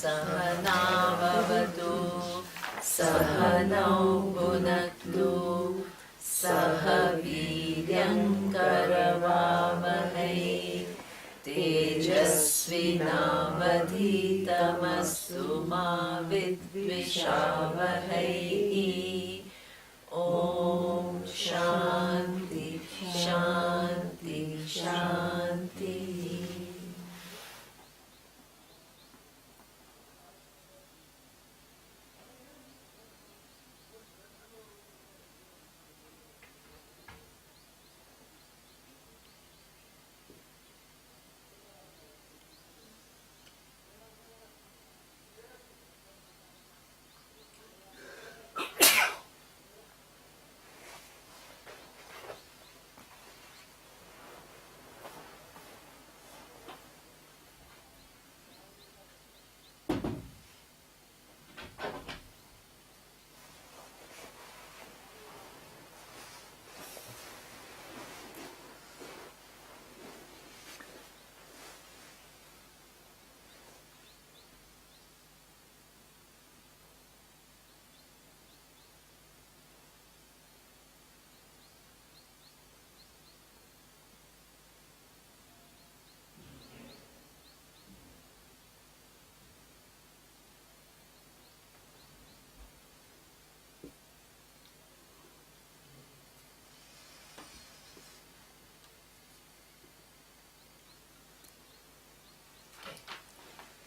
Sahanavavatu Sahanau Bhunaktu Sahaviryam Karavavahai Tejasvinavadhitamastu ma vidvishavahai. Om Shanti Shanti Shanti.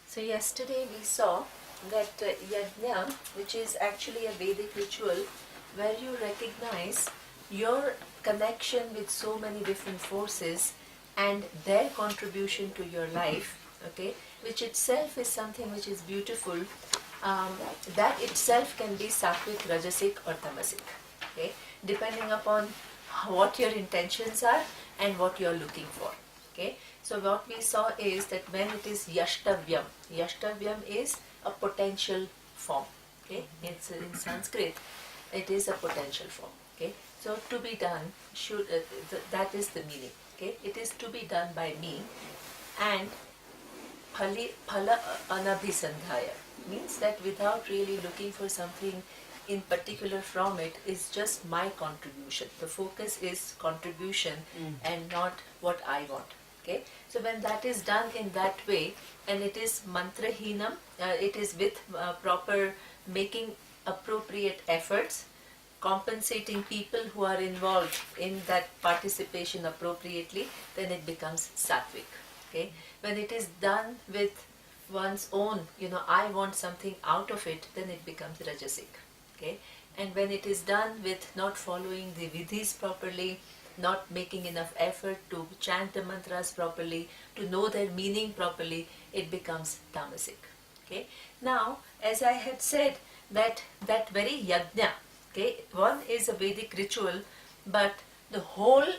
So yesterday we saw that yajna, which is actually a Vedic ritual where you recognize your connection with so many different forces and their contribution to your life, okay, which itself is something which is beautiful. That itself can be sattvic, rajasic or tamasic, okay, depending upon what your intentions are and what you are looking for, okay. So what we saw is that when it is yashtavyam is a potential form, okay. It's in Sanskrit, it is a potential form, okay. So to be done, that is the meaning, okay. It is to be done by me, and phala anabhisandhaya means that without really looking for something in particular from it, is just my contribution. The focus is contribution and not what I want. Okay? So when that is done in that way, and it is mantrahinam, it is with proper making appropriate efforts, compensating people who are involved in that participation appropriately, then it becomes sattvic. Okay? When it is done with one's own, I want something out of it, then it becomes rajasic. Okay? And when it is done with not following the vidhis properly, not making enough effort to chant the mantras properly, to know their meaning properly, it becomes tamasic. Okay? Now, as I had said, that very yajna, okay, one is a Vedic ritual, but the whole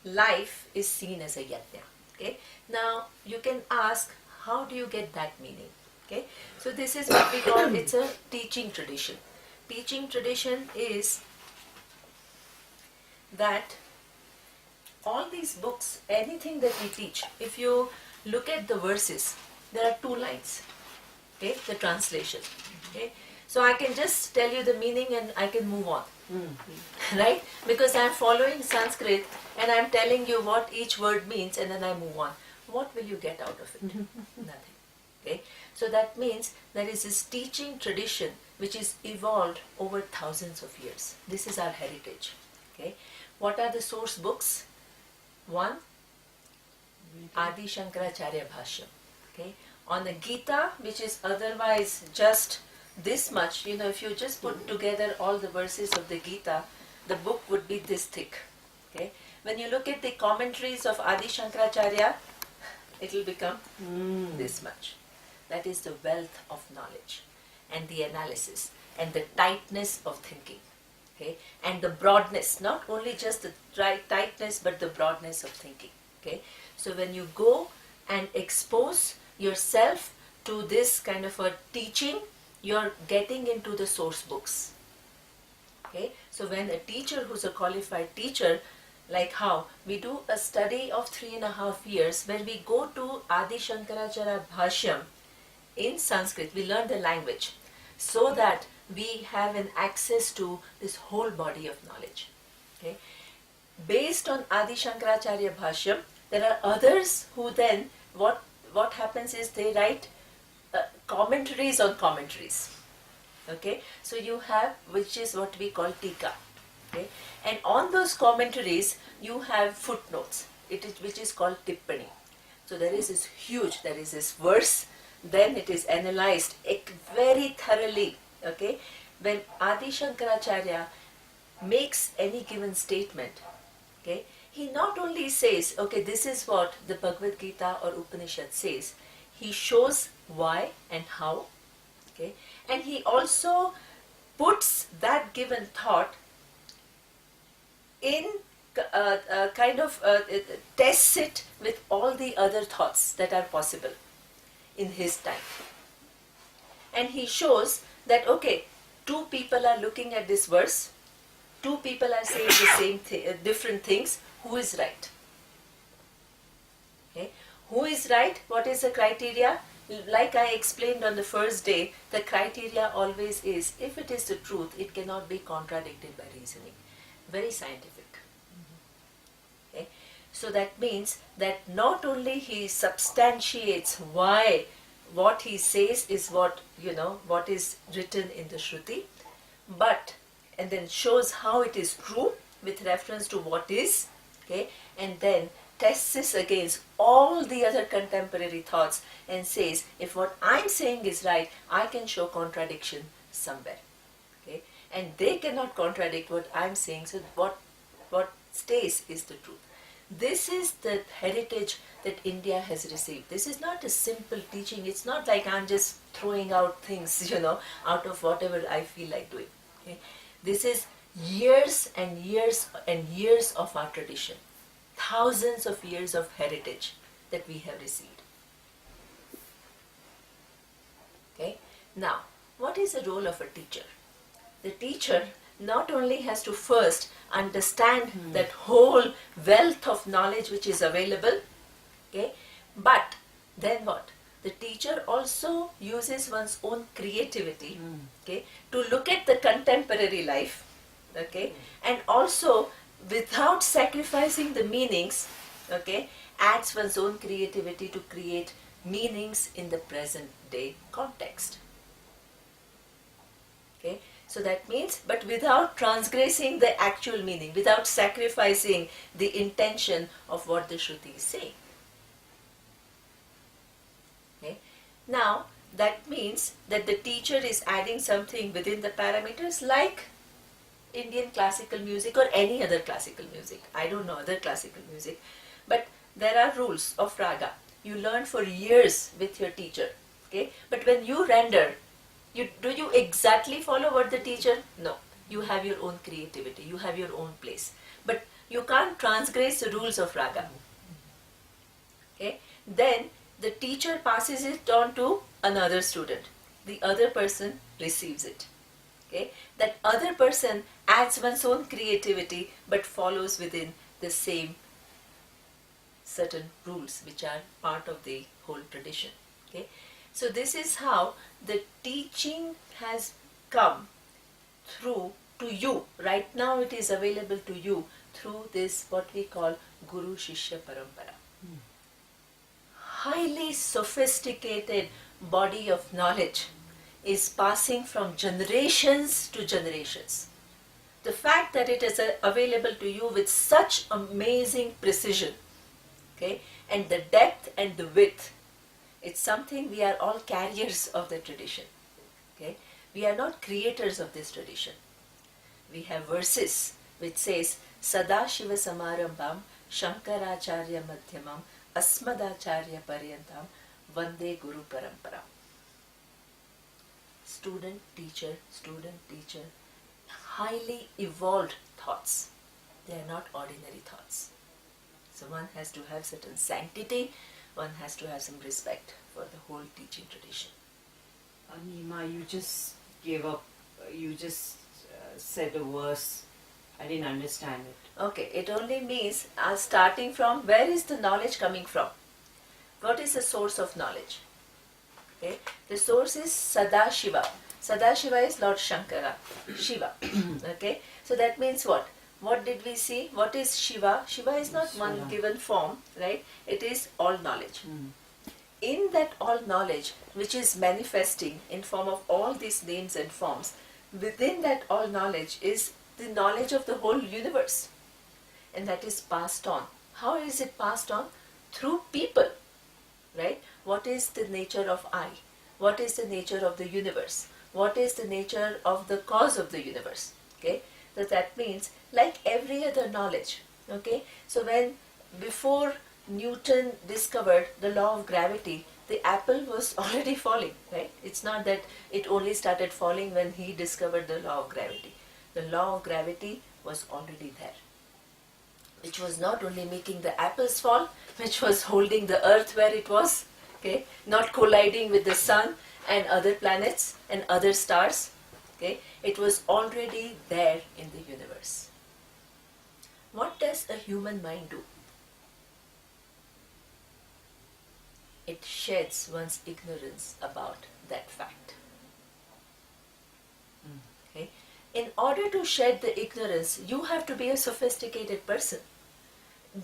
life is seen as a yajna. Okay? Now, you can ask, how do you get that meaning? Okay? So this is what we call, it's a teaching tradition. Teaching tradition is that all these books, anything that we teach, if you look at the verses, there are two lines, okay, the translation, okay. So I can just tell you the meaning and I can move on, right? Because I am following Sanskrit and I am telling you what each word means and then I move on. What will you get out of it? Nothing, okay. So that means there is this teaching tradition which is evolved over thousands of years. This is our heritage, okay. What are the source books? One, Adi Shankaracharya Bhashyam. Okay? On the Gita, which is otherwise just this much, if you just put together all the verses of the Gita, the book would be this thick. Okay? When you look at the commentaries of Adi Shankaracharya, it will become this much. That is the wealth of knowledge and the analysis and the tightness of thinking. Okay? And the broadness, not only just the tightness, but the broadness of thinking. Okay? So when you go and expose yourself to this kind of a teaching, you're getting into the source books. Okay? So when a teacher who's a qualified teacher, like how we do a study of 3.5 years where we go to Adi Shankaracharya Bhashyam in Sanskrit. We learn the language so that we have an access to this whole body of knowledge. Okay? Based on Adi Shankaracharya Bhashyam, there are others who then, what happens is they write commentaries on commentaries. Okay, so you have, which is what we call tika. Okay, and on those commentaries you have footnotes, which is called tippani. So there is this verse, then it is analyzed very thoroughly. Okay, when Adi Shankaracharya makes any given statement, okay, he not only says, okay, this is what the Bhagavad Gita or Upanishad says, he shows why and how. Okay, and he also puts that given thought in tests it with all the other thoughts that are possible in his time. And he shows that, okay, two people are looking at this verse, two people are saying the same different things. Who is right? Okay, who is right? What is the criteria? Like I explained on the first day, the criteria always is, if it is the truth, it cannot be contradicted by reasoning. Very scientific. Okay? So that means that not only he substantiates why what he says is what is written in the Shruti, but and then shows how it is true with reference to what is, okay, and then tests this against all the other contemporary thoughts and says, if what I'm saying is right, I can show contradiction somewhere. Okay? And they cannot contradict what I'm saying, so what stays is the truth. This is the heritage that India has received. This is not a simple teaching. It's not like I'm just throwing out things, out of whatever I feel like doing. Okay? This is years and years and years of our tradition. Thousands of years of heritage that we have received. Okay? Now, what is the role of a teacher? The teacher not only has to first understand that whole wealth of knowledge which is available, okay, but then what? The teacher also uses one's own creativity, okay, to look at the contemporary life, okay, and also without sacrificing the meanings, okay, adds one's own creativity to create meanings in the present day context. Okay, so that means, but without transgressing the actual meaning, without sacrificing the intention of what the Shruti is saying. Okay, now that means that the teacher is adding something within the parameters like Indian classical music or any other classical music. I don't know other classical music, but there are rules of raga. You learn for years with your teacher, okay? But when you render, do you exactly follow what the teacher? No. You have your own creativity. You have your own place. But you can't transgress the rules of raga. Okay? Then the teacher passes it on to another student. The other person receives it. Okay? That other person adds one's own creativity but follows within the same certain rules which are part of the whole tradition. Okay? So this is how the teaching has come through to you. Right now it is available to you through this what we call Guru Shishya Parampara. Highly sophisticated body of knowledge is passing from generations to generations. The fact that it is available to you with such amazing precision, okay, and the depth and the width, it's something we are all carriers of the tradition. Okay, we are not creators of this tradition. We have verses which says Sada Shiva Samarambham Shankaracharya Madhyamam Asmadacharya Paryantam Vande Guru Parampara. Student, teacher, highly evolved thoughts. They are not ordinary thoughts. So one has to have certain sanctity, one has to have some respect for the whole teaching tradition. Neema, you just gave up, you just said a verse. I didn't understand it. Okay, it only means starting from where is the knowledge coming from? What is the source of knowledge? Okay, The source is Sadashiva. Sadashiva is Lord Shankara, Shiva. Okay, so that means what? What did we see? What is Shiva? Shiva is not one given form, right? It is all knowledge. In that all knowledge, which is manifesting in form of all these names and forms, within that all knowledge is the knowledge of the whole universe. And that is passed on. How is it passed on? Through people, right? What is the nature of I? What is the nature of the universe? What is the nature of the cause of the universe? Okay, so that means like every other knowledge. Okay, so when before Newton discovered the law of gravity, the apple was already falling, right? It's not that it only started falling when he discovered the law of gravity. The law of gravity was already there, which was not only making the apples fall, which was holding the earth where it was, okay, not colliding with the sun and other planets and other stars, okay, it was already there in the universe. What does a human mind do? It sheds one's ignorance about that fact. Okay? In order to shed the ignorance, you have to be a sophisticated person.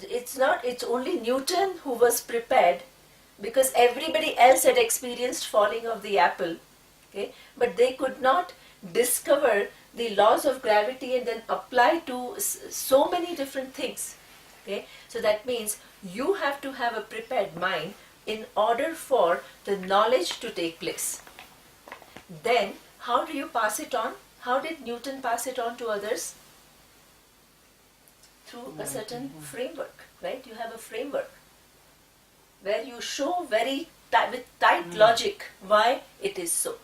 It's only Newton who was prepared, because everybody else had experienced falling of the apple, okay, but they could not discover the laws of gravity and then apply to so many different things, okay. So that means you have to have a prepared mind in order for the knowledge to take place. Then how do you pass it on? How did Newton pass it on to others? Through a certain framework, right? You have a framework where you show with tight logic why it is so.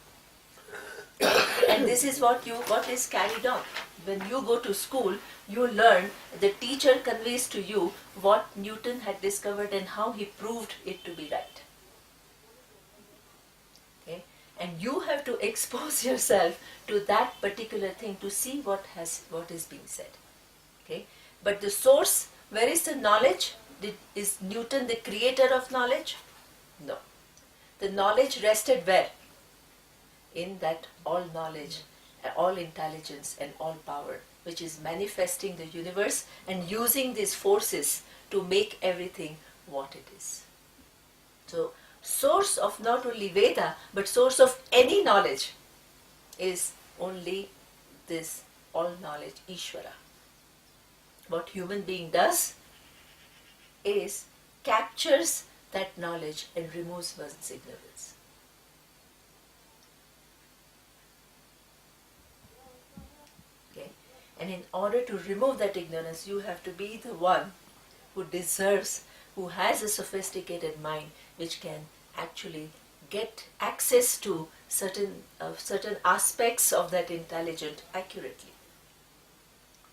And this is what is carried on. When you go to school, you learn, the teacher conveys to you what Newton had discovered and how he proved it to be right. Okay? And you have to expose yourself to that particular thing to see what is being said. Okay? But the source, where is the knowledge? Is Newton the creator of knowledge? No. The knowledge rested where? In that all knowledge, all intelligence and all power, which is manifesting the universe and using these forces to make everything what it is. So, source of not only Veda, but source of any knowledge is only this all knowledge, Ishvara. What human being does is captures that knowledge and removes one's ignorance. Okay? And in order to remove that ignorance, you have to be the one who deserves, who has a sophisticated mind, which can actually get access to certain aspects of that intelligence accurately.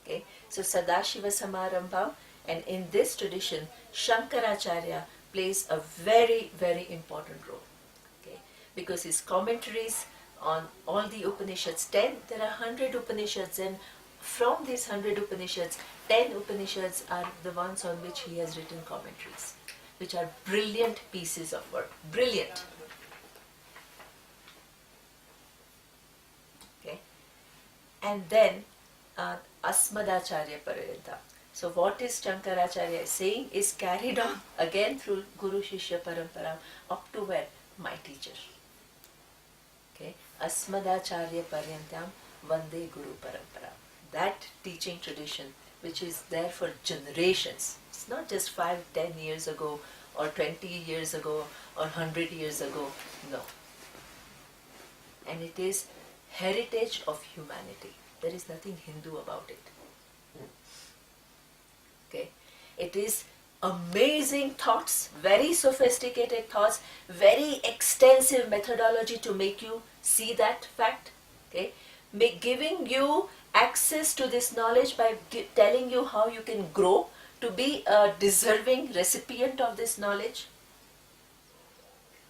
Okay? So Sadashiva Samarambha, and in this tradition, Shankaracharya plays a very, very important role. Okay? Because his commentaries on all the Upanishads, there are 100 Upanishads, and from these 100 Upanishads, 10 Upanishads are the ones on which he has written commentaries, which are brilliant pieces of work. Brilliant. Okay? And then Asmadacharya Parayanta. So what is Shankaracharya saying is carried on again through Guru Shishya Parampara up to where? My teacher. Okay? Asmadacharya Paryantam Vande Guru Parampara. That teaching tradition which is there for generations. It's not just 5, 10 years ago or 20 years ago or 100 years ago. No. And it is heritage of humanity. There is nothing Hindu about it. Okay? It is amazing thoughts, very sophisticated thoughts, very extensive methodology to make you see that fact. Okay? Giving you access to this knowledge by telling you how you can grow to be a deserving recipient of this knowledge.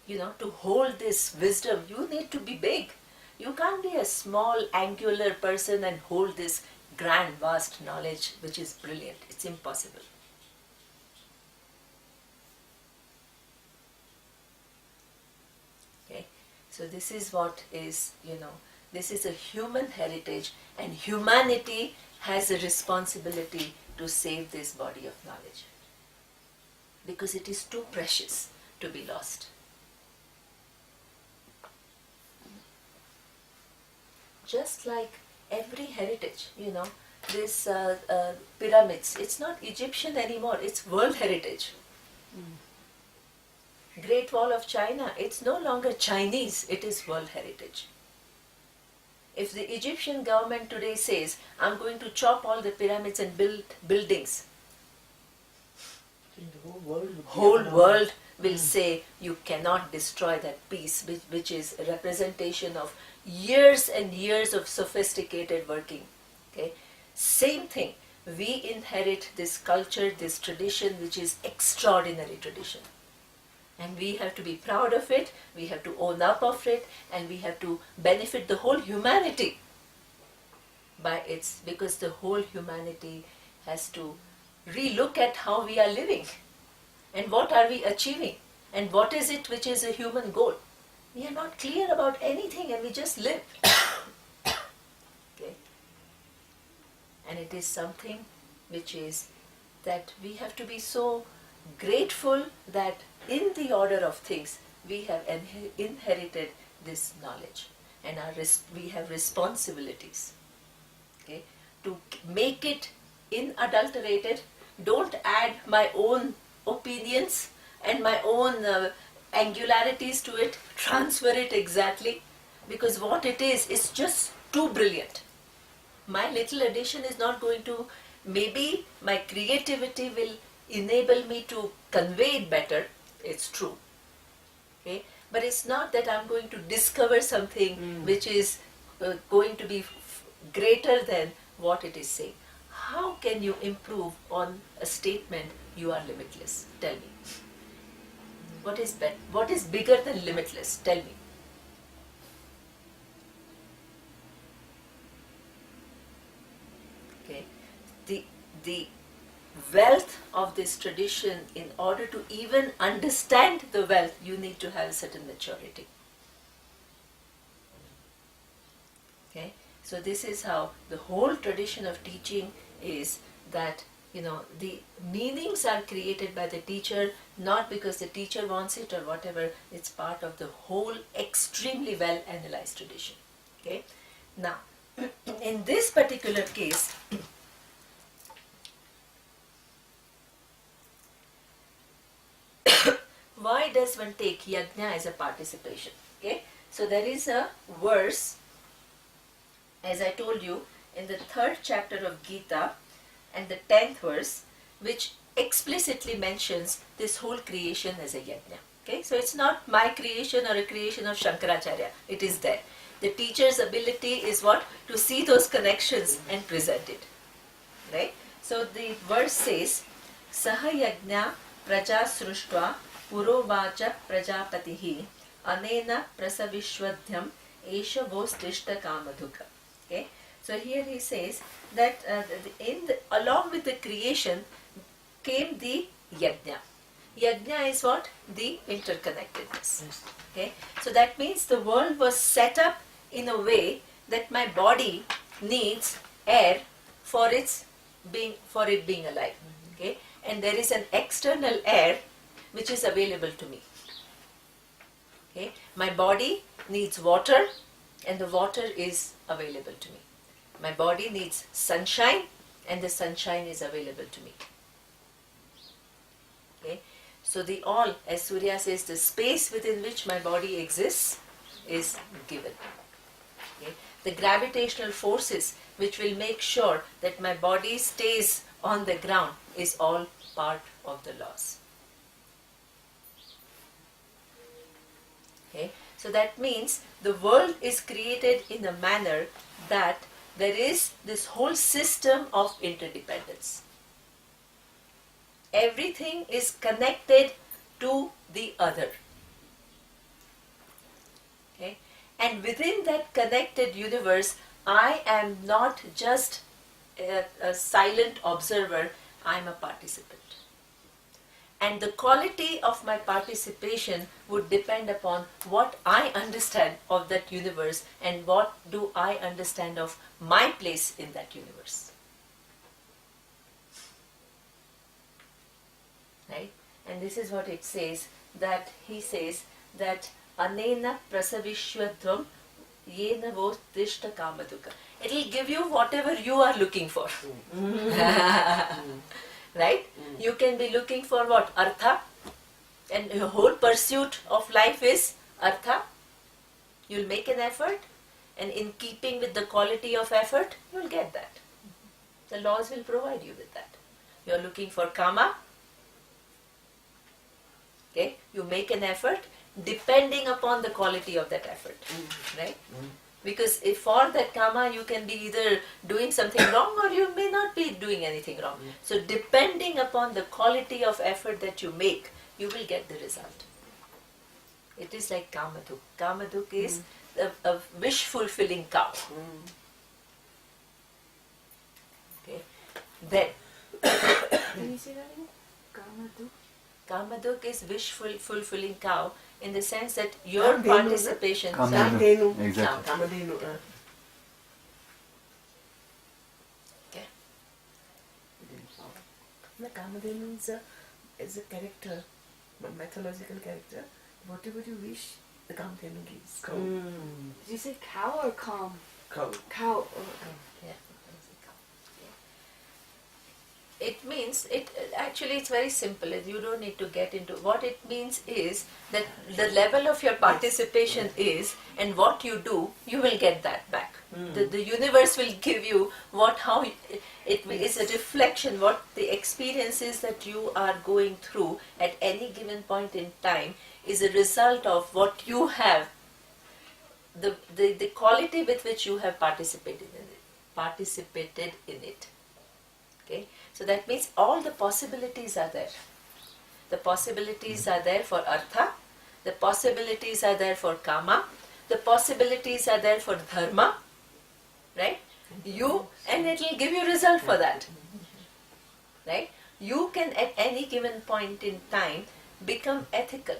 To hold this wisdom, you need to be big. You can't be a small, angular person and hold this grand, vast knowledge which is brilliant. It's impossible. Okay? So this is what is, this is a human heritage, and humanity has a responsibility to save this body of knowledge, because it is too precious to be lost. Just like every heritage, this pyramids, it's not Egyptian anymore, it's world heritage. Great Wall of China, it's no longer Chinese, it is world heritage. If the Egyptian government today says, I'm going to chop all the pyramids and build buildings, whole world will say, you cannot destroy that piece, which is a representation of years and years of sophisticated working. Okay? Same thing, we inherit this culture, this tradition, which is extraordinary tradition. And we have to be proud of it, we have to own up of it, and we have to benefit the whole humanity by its, because the whole humanity has to re-look at how we are living and what are we achieving and what is it which is a human goal. We are not clear about anything and we just live. Okay? And it is something which is that we have to be so grateful that in the order of things we have inherited this knowledge, and we have responsibilities, okay, to make it unadulterated. Don't add my own opinions and my own angularities to it, transfer it exactly, because what it is just too brilliant. My little addition is not going to, maybe my creativity will enable me to convey it better, it's true. Okay? But it's not that I'm going to discover something which is going to be greater than what it is saying. How can you improve on a statement, you are limitless? Tell me. What is bigger than limitless? Tell me. Okay. The wealth of this tradition, in order to even understand the wealth, you need to have a certain maturity. Okay? So this is how the whole tradition of teaching is, that the meanings are created by the teacher, not because the teacher wants it or whatever. It's part of the whole extremely well analyzed tradition. Okay? Now, in this particular case, why does one take yajna as a participation? Okay? So there is a verse, as I told you, in the 3rd chapter of Gita and the 10th verse, which explicitly mentions this whole creation as a yajna. Okay? So it's not my creation or a creation of Shankaracharya. It is there. The teacher's ability is what? To see those connections and present it. Right? So the verse says, Saha yajna praja sruštva purovacha prajapatihi anena prasavishwadhyam esha vostishta kamadhuka. Okay? So here he says that along with the creation came the yajna. Yajna is what? The interconnectedness. Okay? So that means the world was set up in a way that my body needs air for it being alive. Okay? And there is an external air which is available to me. Okay? My body needs water, and the water is available to me. My body needs sunshine, and the sunshine is available to me. Okay? So the all, as Surya says, the space within which my body exists is given. Okay? The gravitational forces which will make sure that my body stays on the ground is all part of the laws. Okay? So that means the world is created in a manner that there is this whole system of interdependence. Everything is connected to the other. Okay? And within that connected universe, I am not just a silent observer, I am a participant. And the quality of my participation would depend upon what I understand of that universe and what do I understand of my place in that universe. Right? And this is what it says, that he says that anena prasavishwadvam yena votishta kamaduka. It will give you whatever you are looking for. Right? You can be looking for what? Artha. And your whole pursuit of life is artha. You'll make an effort, and in keeping with the quality of effort, you'll get that. The laws will provide you with that. You're looking for kama. Okay? You make an effort depending upon the quality of that effort. Right? Because if for that karma you can be either doing something wrong or you may not be doing anything wrong. So depending upon the quality of effort that you make, you will get the result. It is like kamaduk. Kamaduk is a wish-fulfilling cow. Okay. Then Can you say that again? Kamaduk? Kamaduk is wish-fulfilling cow in the sense that your participation... Kamadenu. Sorry? Exactly. Kamadenu. Okay. The Kamadenu is a character, a mythological character. Whatever you wish, the Kamadenu gives. Did you say cow or calm? Cow. Cow. Yeah. It means, actually it's very simple. You don't need to get into, what it means is that the level of your participation is, and what you do, you will get that back. The universe will give you how it is a reflection, what the experiences that you are going through at any given point in time is a result of what you have, the quality with which you have participated in it. Okay? So that means all the possibilities are there. The possibilities are there for artha, the possibilities are there for kama, the possibilities are there for dharma, right? And it will give you result for that. Right? You can at any given point in time become ethical.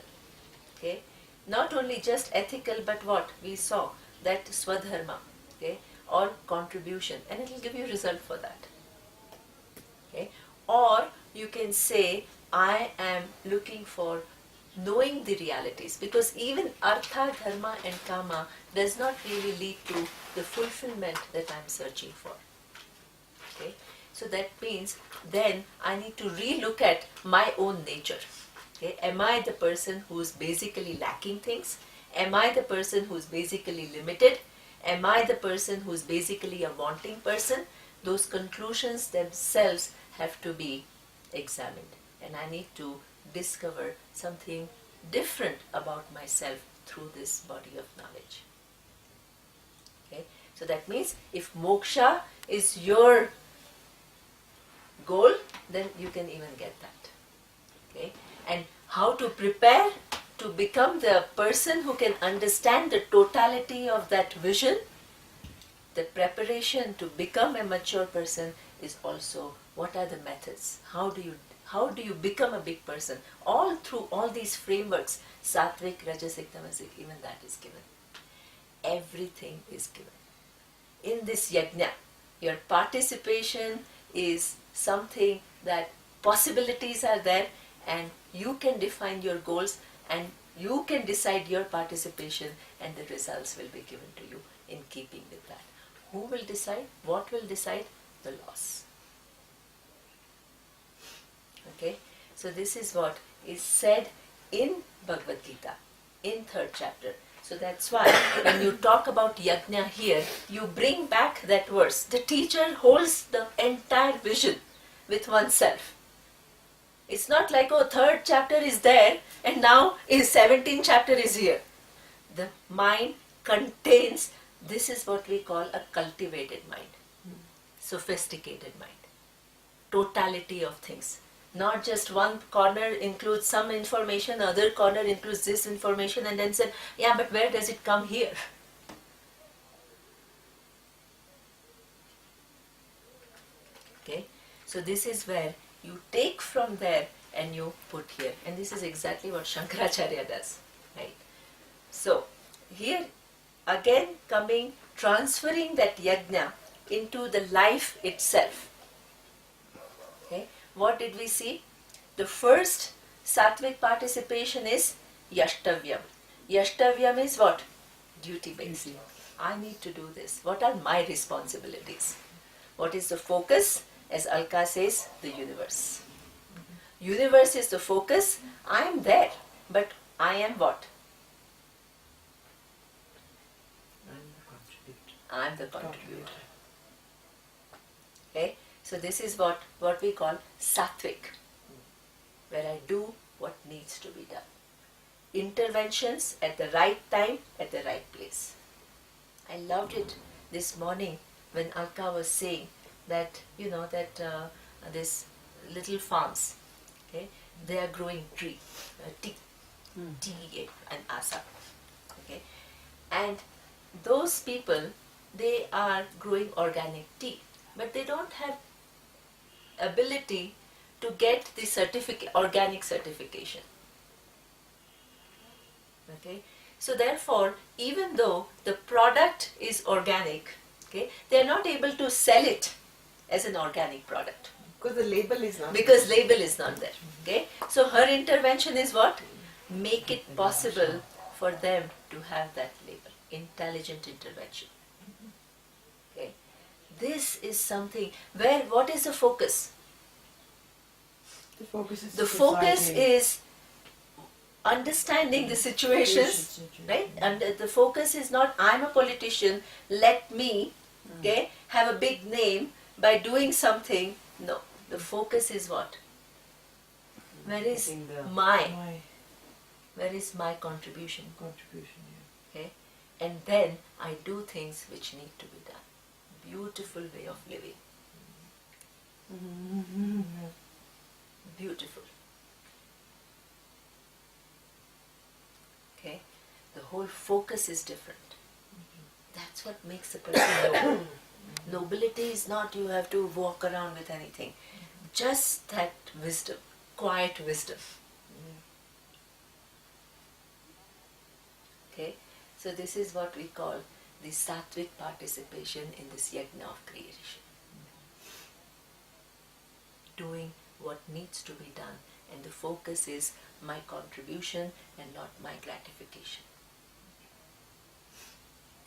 Okay? Not only just ethical, but what? We saw that swadharma, okay? Or contribution, and it will give you result for that. Okay? Or you can say, I am looking for knowing the realities, because even artha, dharma and kama does not really lead to the fulfillment that I am searching for. Okay? So that means then I need to re-look at my own nature. Okay? Am I the person who is basically lacking things? Am I the person who is basically limited? Am I the person who is basically a wanting person? Those conclusions themselves have to be examined, and I need to discover something different about myself through this body of knowledge. Okay? So that means if moksha is your goal, then you can even get that. Okay? And how to prepare to become the person who can understand the totality of that vision, the preparation to become a mature person is also what are the methods? How do you become a big person? All through all these frameworks, sattvic, rajasic, tamasic, even that is given. Everything is given. In this yajna, your participation is something that possibilities are there, and you can define your goals and you can decide your participation, and the results will be given to you in keeping with that. Who will decide? What will decide? The laws. Okay, so this is what is said in Bhagavad Gita, in 3rd chapter. So that's why when you talk about yajna here, you bring back that verse. The teacher holds the entire vision with oneself. It's not like, 3rd chapter is there and now 17th chapter is here. The mind contains, this is what we call a cultivated mind, sophisticated mind, totality of things. Not just one corner includes some information, other corner includes this information, and then said, yeah, but where does it come here? Okay, so this is where you take from there and you put here. And this is exactly what Shankaracharya does, right? So, here again transferring that yajna into the life itself. Okay, what did we see? The first sattvic participation is yashtavyam. Yashtavyam is what? Duty based. I need to do this. What are my responsibilities? What is the focus? As Alka says, the universe. Universe is the focus. I am there, but I am what? I am the contributor. Okay, so this is what we call sattvic, where I do what needs to be done. Interventions at the right time, at the right place. I loved it this morning when Alka was saying that, this little farms, okay, they are growing tea, and asa, okay, and those people, they are growing organic tea, but they don't have ability to get the organic certification. Okay, so therefore, even though the product is organic, okay, they are not able to sell it as an organic product Because the label is not because label is not there. Okay, so her intervention is what? Make it possible for them to have that label. Intelligent intervention. Okay, this is something where what is the focus? The focus is The focus is understanding the situations, right? And the focus is not I'm a politician, let me, okay, have a big name by doing something. No, the focus is what? Where is where is my contribution? Okay, and then I do things which need to be done. Beautiful way of living. Beautiful. Okay, the whole focus is different. That's what makes a person noble. Nobility is not you have to walk around with anything. Just that wisdom, quiet wisdom. Okay, so this is what we call the sattvic participation in this yajna of creation. Doing what needs to be done, and the focus is my contribution and not my gratification.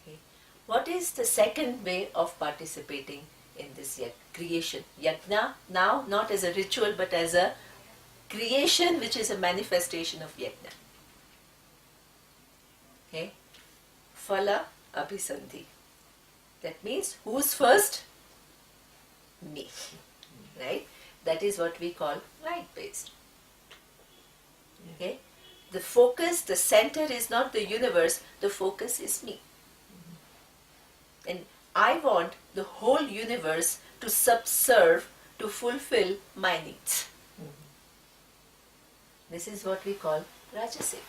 Okay. What is the second way of participating in this creation? Yajna, now not as a ritual but as a creation which is a manifestation of yajna. Okay. Phala abhisandhi. That means who's first? Me. Right? That is what we call light-based. Okay? The focus, the center is not the universe, the focus is me. And I want the whole universe to subserve, to fulfill my needs. This is what we call Rajasic.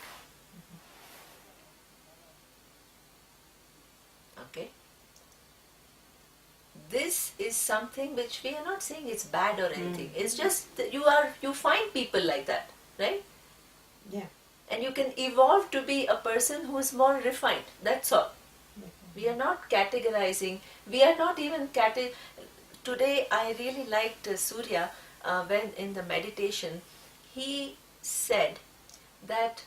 Okay? This is something which we are not saying it's bad or anything. It's just that you find people like that, right? Yeah. And you can evolve to be a person who is more refined. That's all. We are not categorizing. We are not even Today I really liked Surya when in the meditation he said that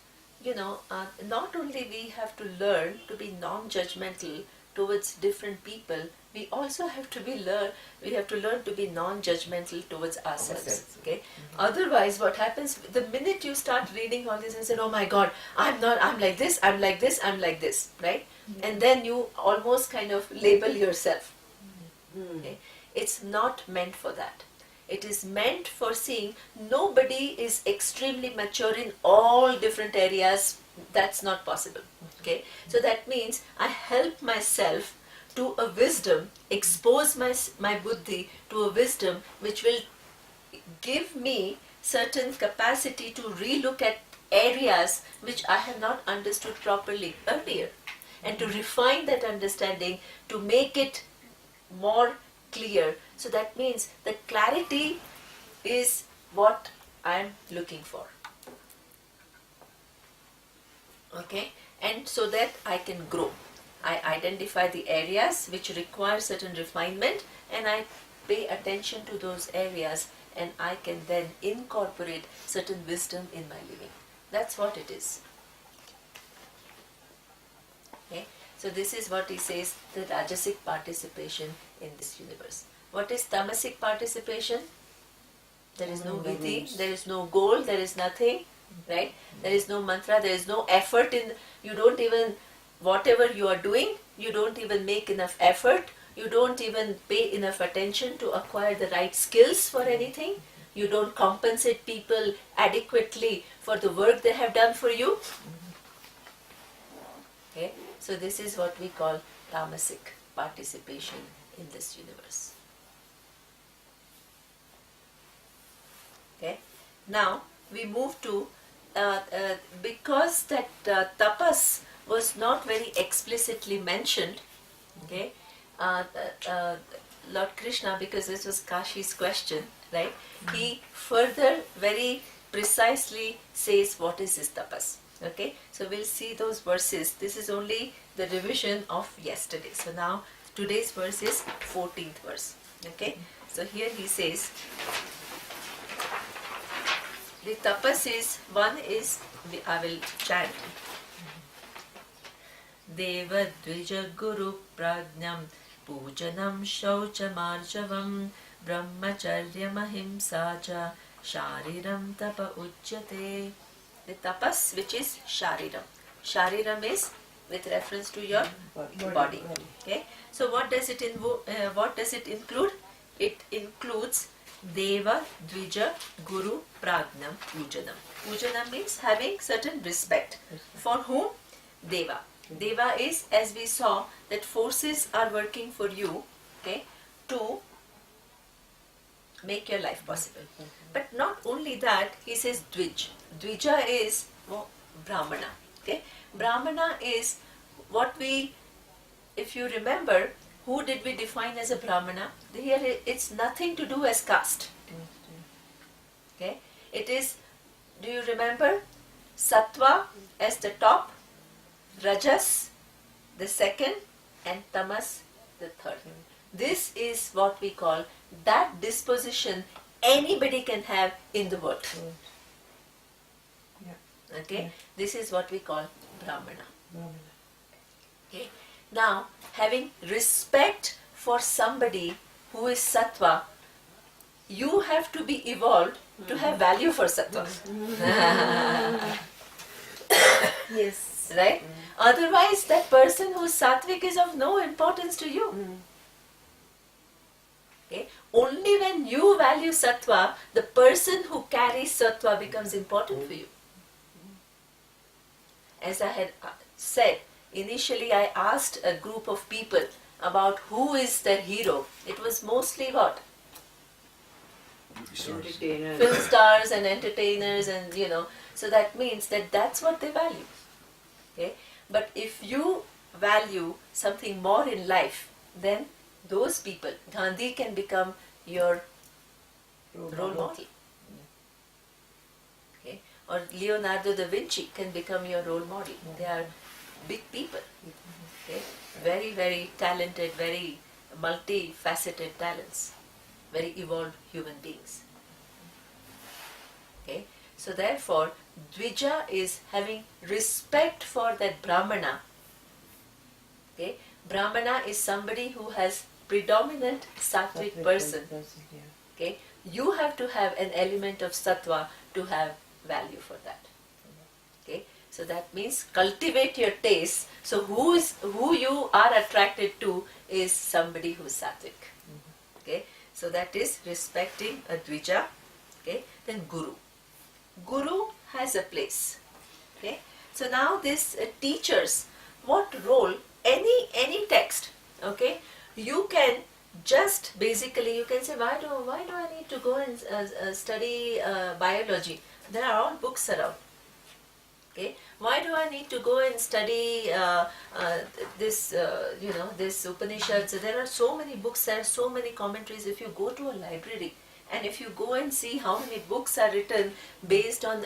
not only we have to learn to be non-judgmental towards different people, we also have to learn to be non-judgmental towards ourselves. Okay. Otherwise, what happens the minute you start reading all this and say, "Oh my God, I'm like this, I'm like this, I'm like this," right? And then you almost kind of label yourself. Okay. It's not meant for that. It is meant for seeing nobody is extremely mature in all different areas. That's not possible. Okay. So that means I help myself to a wisdom, expose my buddhi to a wisdom which will give me certain capacity to relook at areas which I have not understood properly earlier, and to refine that understanding to make it more clear. So that means the clarity is what I'm looking for. Okay, and so that I can grow. I identify the areas which require certain refinement, and I pay attention to those areas, and I can then incorporate certain wisdom in my living. That's what it is. Okay, so this is what he says, the rajasic participation in this universe. What is tamasic participation? There is no vidhi, there is no goal, there is nothing, right? There is no mantra, there is no effort in, you don't even, whatever you are doing, you don't even make enough effort, you don't even pay enough attention to acquire the right skills for anything, you don't compensate people adequately for the work they have done for you. Okay, so this is what we call tamasic participation in this universe. Okay, now we move to because that tapas was not very explicitly mentioned. Okay, Lord Krishna, because this was Kashi's question, right? He further very precisely says what is this tapas. Okay, so we'll see those verses. This is only the revision of yesterday. So now today's verse is 14th verse. Okay, so here he says, the tapas is, one is, I will chant. Deva dvija guru prajnam pujanam shauchamarjavam brahmacharya mahimsacha shariram tapa ujjate. The tapas, which is shariram. Shariram is with reference to your body. Okay. So what does it include? It includes Deva, Dvija, Guru, Pragnam, Pujanam. Pujanam means having certain respect. For whom? Deva. Deva is, as we saw, that forces are working for you, okay, to make your life possible. But not only that, he says Dvij. Dvija is Brahmana. Okay? Brahmana is what we, if you remember, who did we define as a Brahmana? Here it's nothing to do as caste. Okay? It is, do you remember? Sattva as the top, Rajas the second, and Tamas the third. This is what we call, that disposition anybody can have in the world. Okay? This is what we call Brahmana. Okay? Now, having respect for somebody who is sattva, you have to be evolved to have value for sattva. Yes. Right? Otherwise, that person who is sattvic is of no importance to you. Okay? Only when you value sattva, the person who carries sattva becomes important for you. As I had said, initially I asked a group of people about who is their hero. It was mostly what? Entertainers. Film stars and entertainers, and so that means that that's what they value. Okay? But if you value something more in life, then those people, Gandhi can become your role model. Okay? Or Leonardo da Vinci can become your role model. They are big people. Okay? Very, very talented, very multifaceted talents. Very evolved human beings. Okay? So therefore, Dvija is having respect for that Brahmana. Okay? Brahmana is somebody who has predominant sattvic person. Okay? You have to have an element of sattva to have value for that. Okay? So that means cultivate your taste. So who you are attracted to is somebody who is sattvic. Okay? So that is respecting a Dvija. Okay? Then Guru. Guru has a place. Okay? So now this teachers, what role, any text, okay, you can just basically, you can say, why do I need to go and study biology? There are all books around. Okay? Why do I need to go and study this Upanishads? There are so many books, there are so many commentaries. If you go to a library And if you go and see how many books are written based on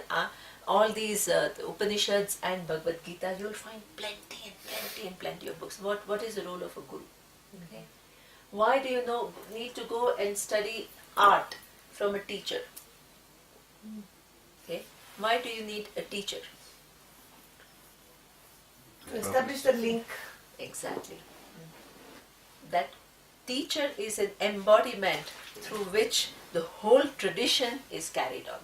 all these Upanishads and Bhagavad Gita, you'll find plenty and plenty and plenty of books. What is the role of a guru? Okay? Why do you need to go and study art from a teacher? Okay? Why do you need a teacher? To establish the link. Exactly. That teacher is an embodiment through which the whole tradition is carried on.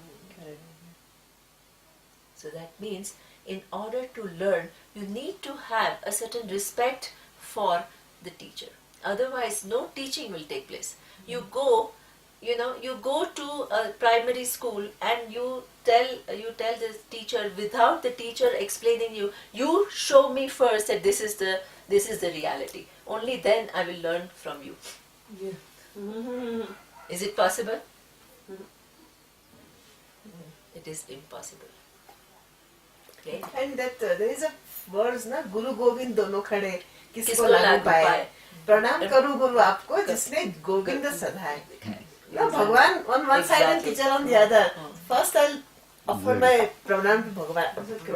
So that means in order to learn, you need to have a certain respect for the teacher. Otherwise, no teaching will take place. You go to a primary school and you tell the teacher, without the teacher explaining you show me first that this is the reality. Only then I will learn from you. Yeah. Is it possible? It is impossible. Okay. And that there is a verse na, Guru Govind dono khade किसको किसको लागू लागू पाए. पाए. प्रणाम करूं गुरु आपको जिसने Govind सधाए. No, Bhagwan on one side and Exactly. teacher on the other. First I'll offer my pranam to Bhagwan,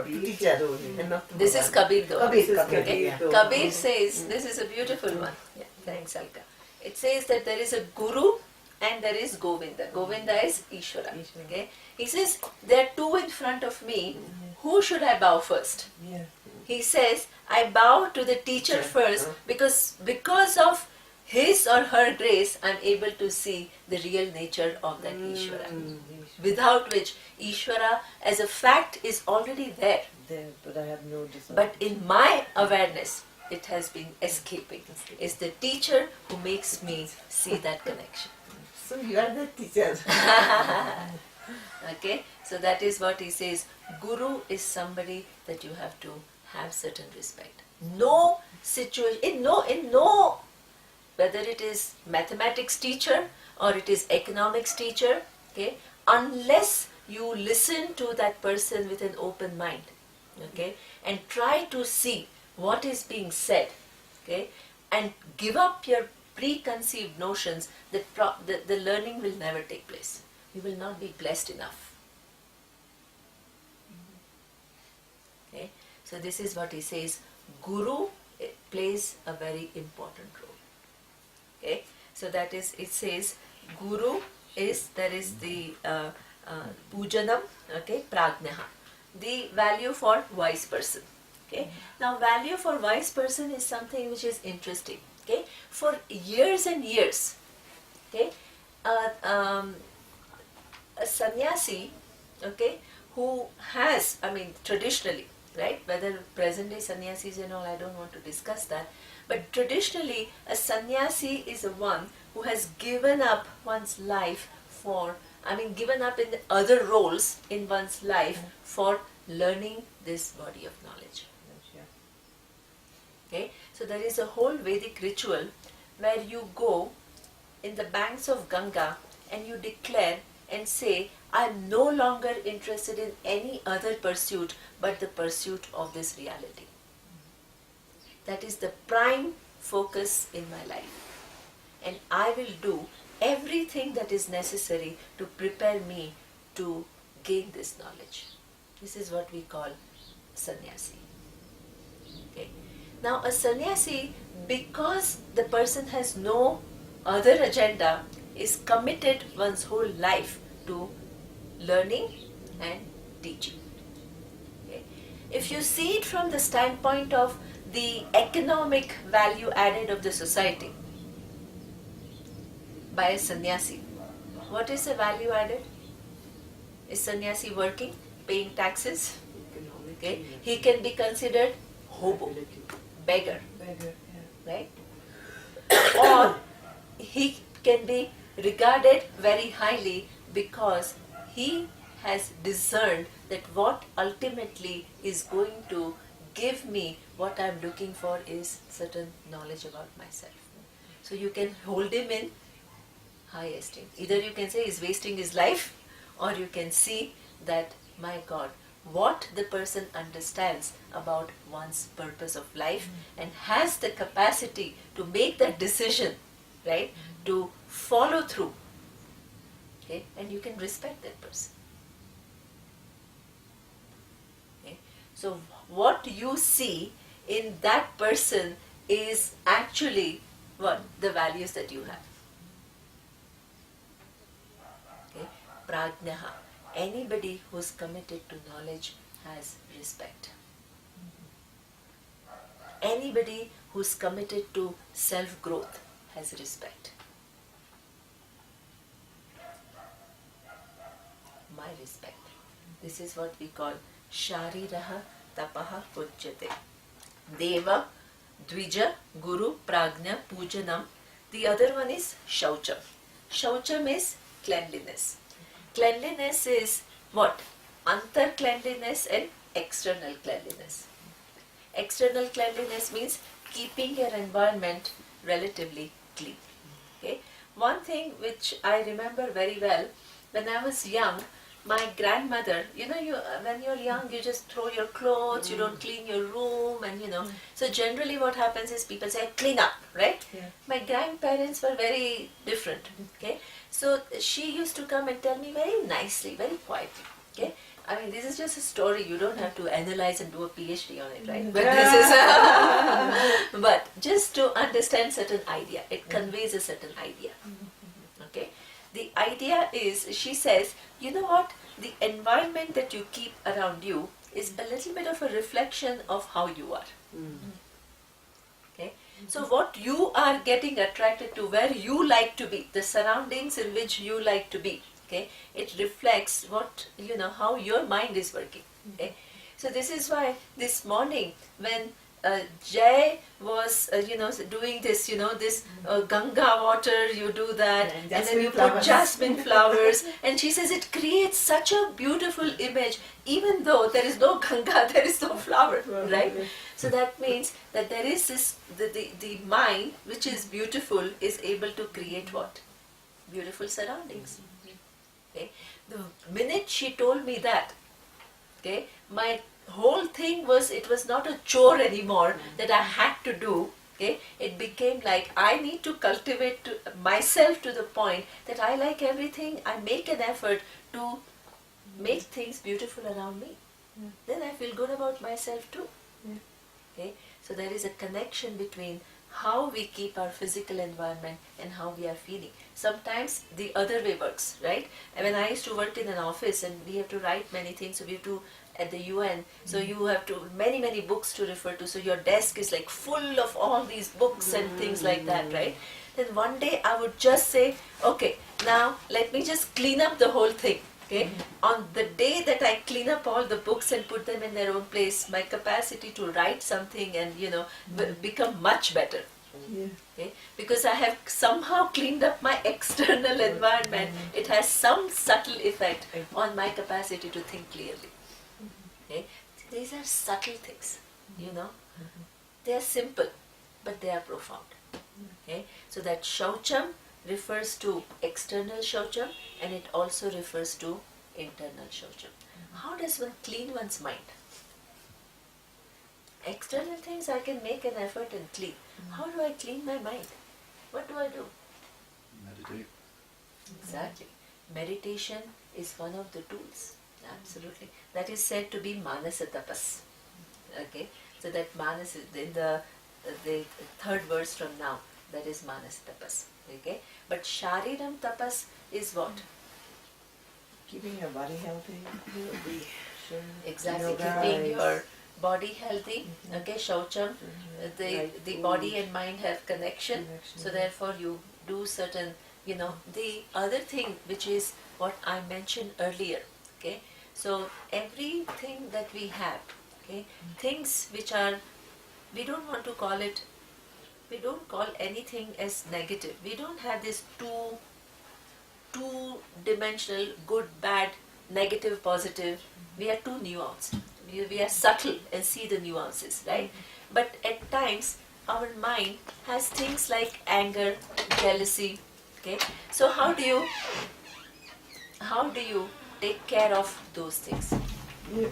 teacher only, and not to This is Bhagwan. Kabir though. Kabir, Okay. yeah. Kabir says, this is a beautiful one. Yeah, thanks Alka. It says that there is a Guru and there is Govinda. Govinda is Ishvara. Okay. He says, there are two in front of me. Who should I bow first? Yeah. He says, I bow to the teacher first because of his or her grace, I am able to see the real nature of that Ishvara. Without which Ishvara as a fact is already there. There, but I have no desire. But in my awareness, it has been escaping. It's the teacher who makes me see that connection. So you are the teacher. Okay, so that is what he says. Guru is somebody that you have to have certain respect. No situation, in no, whether it is mathematics teacher or it is economics teacher, okay, unless you listen to that person with an open mind, okay, and try to see what is being said, okay, and give up your preconceived notions, the learning will never take place. You will not be blessed enough. Okay, so this is what he says. Guru plays a very important role. Okay, so that is, it says Guru is, there is the pujanam, okay, prajnaha, the value for wise person. Okay, now value for wise person is something which is interesting. Okay, for years and years, okay, a sannyasi, okay, who has, I mean, traditionally, right, whether present day sannyasis and all, I don't want to discuss that, but traditionally a sannyasi is a one who has given up one's life for, I mean, given up in the other roles in one's life for learning this body of knowledge. Okay, so there is a whole Vedic ritual where you go in the banks of Ganga and you declare and say, I am no longer interested in any other pursuit but the pursuit of this reality. That is the prime focus in my life. And I will do everything that is necessary to prepare me to gain this knowledge. This is what we call sannyasi. Okay. Now a sannyasi, because the person has no other agenda, is committed one's whole life to learning and teaching. Okay. If you see it from the standpoint of the economic value added of the society by a sannyasi, what is the value added? Is sannyasi working, paying taxes? Okay. He can be considered hobo, beggar, right? Or he can be regarded very highly because he has discerned that what ultimately is going to give me what I am looking for is certain knowledge about myself. So you can hold him in high esteem. Either you can say he's wasting his life, or you can see that, my God, what the person understands about one's purpose of life and has the capacity to make that decision, right, to follow through Okay, and you can respect that person. Okay, so what you see in that person is actually what the values that you have. Okay, prajnaha, anybody who's committed to knowledge has respect. Anybody who's committed to self-growth has respect. My respect. This is what we call Shariraha Tapaha Pujyate. Deva, Dvija, Guru, Prajna, Pujanam. The other one is Shaucham. Shaucham is cleanliness. Cleanliness is what? Antar cleanliness and external cleanliness. External cleanliness means keeping your environment relatively clean. Okay? One thing which I remember very well, when I was young, my grandmother, when you're young, you just throw your clothes, you don't clean your room, and So generally what happens is people say, clean up, right? Yeah. My grandparents were very different, okay? So she used to come and tell me very nicely, very quietly, okay? I mean, this is just a story. You don't have to analyze and do a PhD on it, right? But this is, but just to understand certain idea, it conveys a certain idea. Okay, the idea is, she says, you know what? The environment that you keep around you is a little bit of a reflection of how you are. Okay, so what you are getting attracted to, where you like to be, the surroundings in which you like to be. Okay, it reflects what how your mind is working. Okay, so this is why this morning when Jay was doing this, this Ganga water, you do that, and then you put jasmine flowers, and she says it creates such a beautiful image, even though there is no Ganga, there is no flower, right? So that means that there is this the mind which is beautiful is able to create what? Beautiful surroundings. Okay. The minute she told me that, okay, my whole thing was, it was not a chore anymore that I had to do. Okay, it became like I need to cultivate myself to the point that I like everything. I make an effort to make things beautiful around me. Then I feel good about myself too. Okay, so there is a connection between how we keep our physical environment and how we are feeling. Sometimes the other way works, right? And when I used to work in an office and we have to write many things, so we have to, at the UN, so you have to, many books to refer to, so your desk is like full of all these books and things like that, right? Then one day I would just say, okay, now let me just clean up the whole thing. Okay, on the day that I clean up all the books and put them in their own place, my capacity to write something and become much better. Okay, because I have somehow cleaned up my external environment. It has some subtle effect on my capacity to think clearly. Okay, these are subtle things. They are simple, but they are profound. Okay, so that shaucham refers to external shaucham, and it also refers to internal shaucham. How does one clean one's mind? External things I can make an effort and clean. How do I clean my mind? What do I do? Meditate. Exactly. Meditation is one of the tools. Absolutely. That is said to be manasa tapas. Okay. So that manas is in the third verse from now. That is manasa tapas. Okay. But shariram tapas is what? Keeping your body healthy. Exactly. Yoga Keeping is- your body healthy. Okay. Shaucham. The body and mind have connection. So therefore you do certain, the other thing which is what I mentioned earlier. Okay. So everything that we have, okay, things which are, we don't want to call it, we don't call anything as negative. We don't have this two-dimensional good, bad, negative, positive. We are too nuanced. We are subtle and see the nuances, right? But at times our mind has things like anger, jealousy. Okay, so how do you take care of those things? You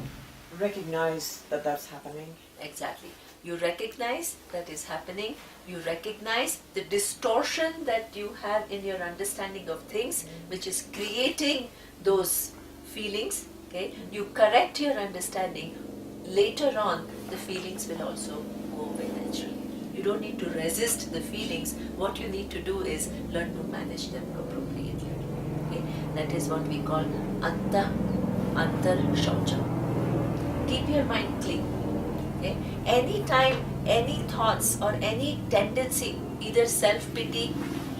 recognize that that's happening. Exactly. You recognize that is happening. You recognize the distortion that you have in your understanding of things, which is creating those feelings. Okay, you correct your understanding. Later on, the feelings will also go away naturally. You don't need to resist the feelings. What you need to do is learn to manage them appropriately. Okay, that is what we call antar shaucha. Keep your mind clean. Okay? Anytime any thoughts or any tendency, either self-pity,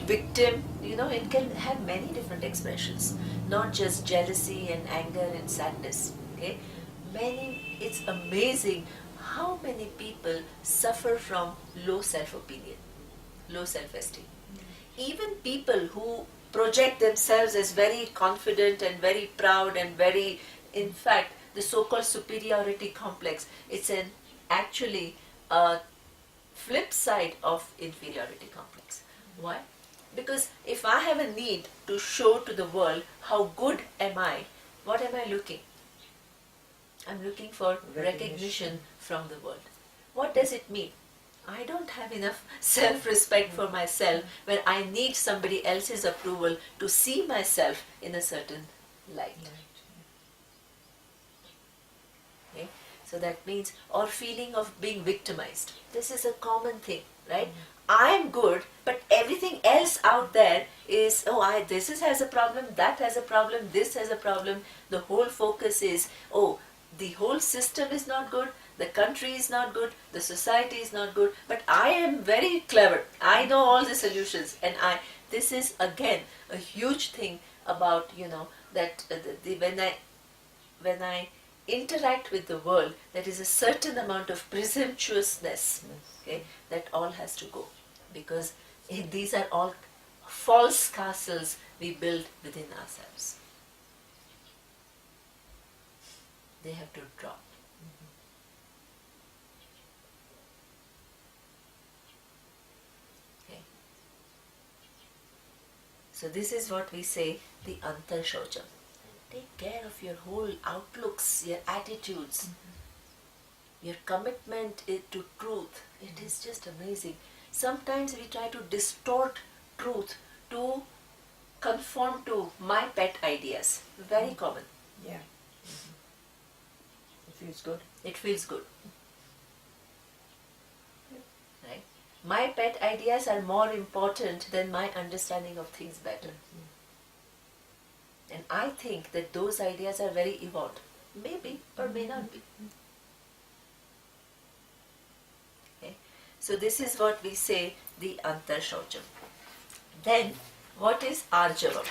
victim, it can have many different expressions, not just jealousy and anger and sadness. Okay? It's amazing how many people suffer from low self-opinion, low self-esteem. Even people who project themselves as very confident and very proud and very, in fact, the so-called superiority complex, it's actually a flip side of inferiority complex. Why? Because if I have a need to show to the world how good am I, what am I looking? I'm looking for recognition from the world. What does it mean? I don't have enough self-respect for myself when I need somebody else's approval to see myself in a certain light. Okay? So that means, or feeling of being victimized. This is a common thing, right? I'm good, but everything else out there is, this has a problem, that has a problem, this has a problem. The whole focus is, the whole system is not good, the country is not good, the society is not good, but I am very clever. I know all the solutions, and this is again a huge thing about that when I interact with the world, there is a certain amount of presumptuousness. Okay, that all has to go, because these are all false castles we build within ourselves. They have to drop. Okay. So this is what we say, the antar shaucham. Take care of your whole outlooks, your attitudes, your commitment to truth. It is just amazing. Sometimes we try to distort truth to conform to my pet ideas. Very common. Yeah. It feels good. It feels good. Right? My pet ideas are more important than my understanding of things better. And I think that those ideas are very evolved. Maybe or may not be. Okay? So this is what we say, the antar shaucham. Then, what is arjavam?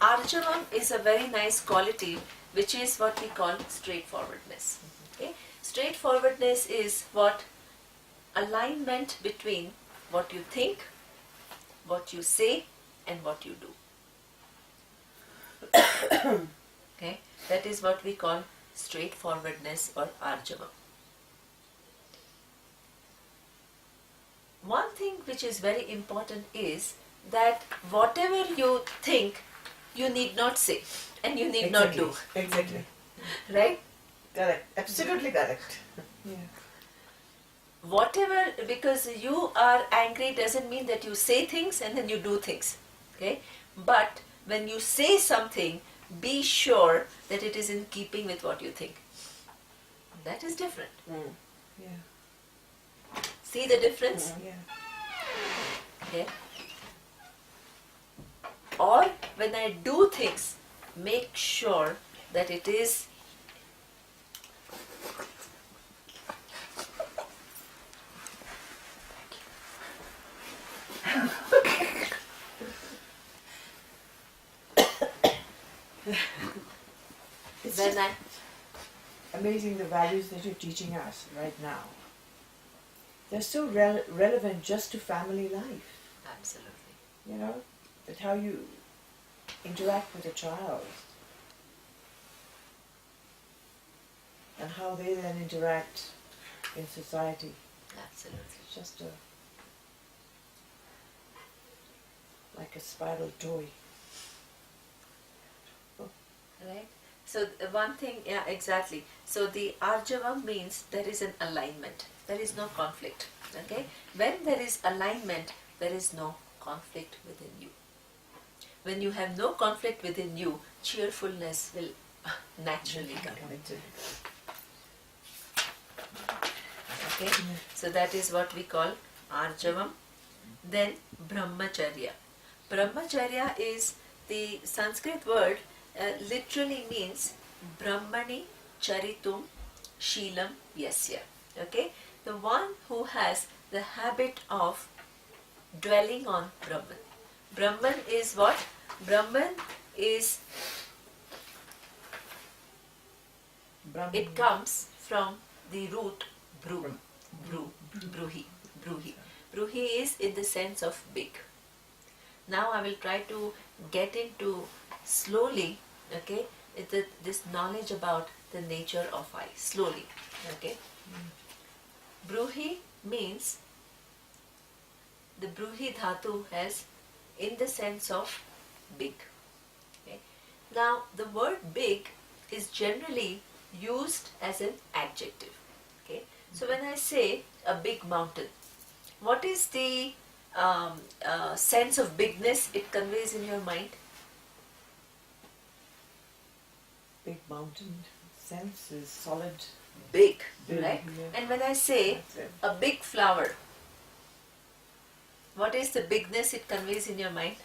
Arjavam is a very nice quality, which is what we call straightforwardness. Okay? Straightforwardness is what? Alignment between what you think, what you say, and what you do. Okay? That is what we call straightforwardness or arjavam. One thing which is very important is that whatever you think, you need not say and you need not do. Exactly. Right? Correct. Absolutely correct. Yeah. Whatever, because you are angry doesn't mean that you say things and then you do things. Okay? But when you say something, be sure that it is in keeping with what you think. That is different. Yeah. See the difference? Yeah. Okay? Or when I do things, make sure that it is It's when just I amazing the values that you're teaching us right now. They're so relevant just to family life. absolutely. You know, that how you interact with a child and how they then interact in society. Absolutely. It's just like a spiral toy. Right? So one thing, yeah, exactly. So the Arjavam means there is an alignment. There is no conflict. Okay? When there is alignment, there is no conflict within you. When you have no conflict within you, cheerfulness will naturally come. Okay? So that is what we call Arjavam. Then Brahmacharya. Brahmacharya is the Sanskrit word, literally means Brahmani Charitum Sheelam Yasya. Okay? The one who has the habit of dwelling on Brahman. Brahman is what? Brahman is, it comes from the root Bru. Bruhi. Bruhi is in the sense of big. Now I will try to get into slowly, okay, this knowledge about the nature of I. Slowly, okay. Bruhi means, the Bruhi dhatu has in the sense of big. Okay. Now the word big is generally used as an adjective. Okay. So when I say a big mountain, what is the sense of bigness it conveys in your mind? Big mountain sense is solid. Big, Big, right? yeah. And when I say That's it. a big flower, what is the bigness it conveys in your mind?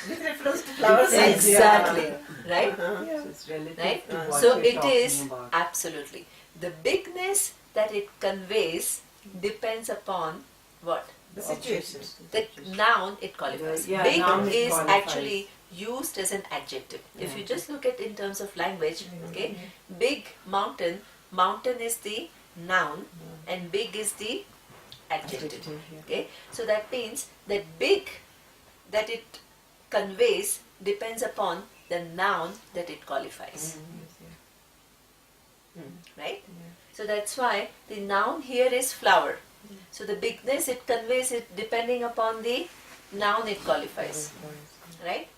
With reference to flowers. Exactly, right? So it's relative Right? to what So you're it talking is about. absolutely. The bigness that it conveys depends upon what? The situation. The noun it qualifies. Yeah, Big noun it is qualifies. actually used as an adjective. If Yeah. you just look at in terms of language, okay, Mhm. big mountain, mountain is the noun and big is the adjective. Adjective, yeah. Okay, so that means that big that it conveys depends upon the noun that it qualifies, Yes, yeah. right? Yeah. So that's why the noun here is flower. So the bigness it conveys it depending upon the noun it qualifies, right?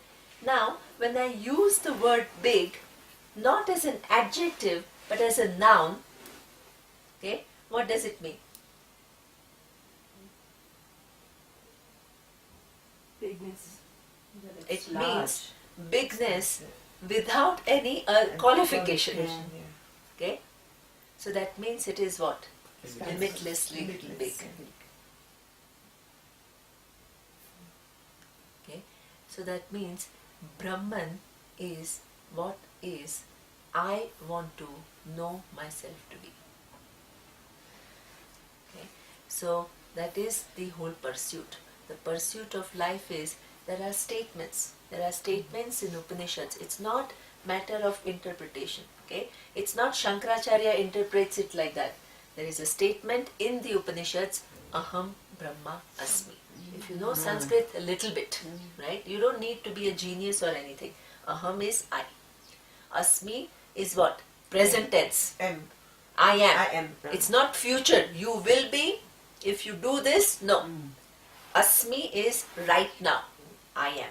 Now when I use the word big not as an adjective but as a noun, okay, what does it mean? Bigness. It large. means bigness without any qualification. Yeah. Okay, so that means it is what? Expansive. Limitlessly Limitless. big. Okay, so that means Brahman is what is I want to know myself to be. Okay, so that is the whole pursuit. The pursuit of life is, there are statements. There are statements in Upanishads. It's not matter of interpretation. Okay, it's not Shankaracharya interprets it like that. There is a statement in the Upanishads, Aham Brahma Asmi. If you know Sanskrit a little bit, right? You don't need to be a genius or anything. Aham is I. Asmi is what? Present tense. M. I am. I am. It's not future. You will be if you do this. No. Asmi is right now. I am.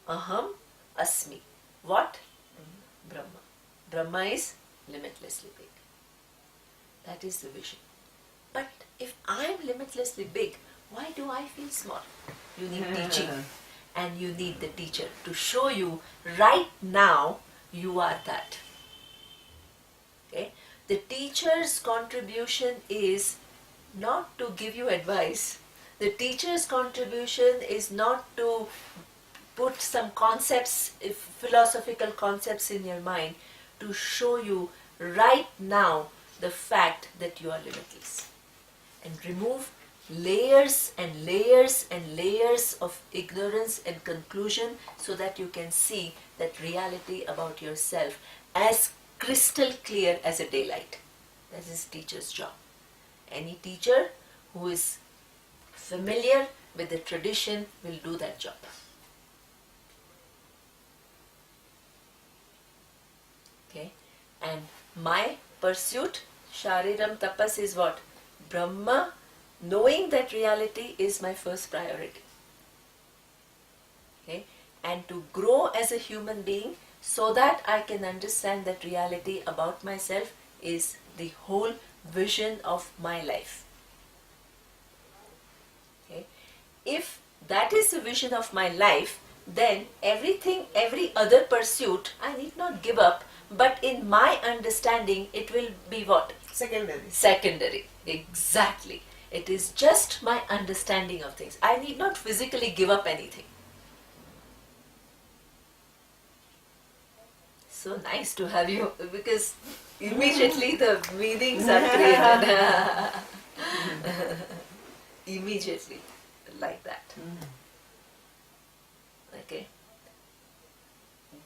Aham Asmi. What? Brahma. Brahma is limitlessly big. That is the vision. But if I am limitlessly big, why do I feel small? You need teaching. And you need the teacher to show you right now you are that. Okay? The teacher's contribution is not to give you advice. The teacher's contribution is not to put some concepts, philosophical concepts in your mind, to show you right now the fact that you are limitless. And remove layers and layers and layers of ignorance and conclusion so that you can see that reality about yourself as crystal clear as a daylight. That is teacher's job. Any teacher who is familiar with the tradition will do that job. Okay, and my pursuit, Shariram Tapas, is what? Brahma, knowing that reality is my first priority. Okay, and to grow as a human being, so that I can understand that reality about myself is the whole vision of my life. Okay? If that is the vision of my life, then everything, every other pursuit, I need not give up, but in my understanding, it will be what? Secondary. Secondary. Exactly. It is just my understanding of things. I need not physically give up anything. So nice to have you, because immediately the meanings are created. Immediately, like that. Okay.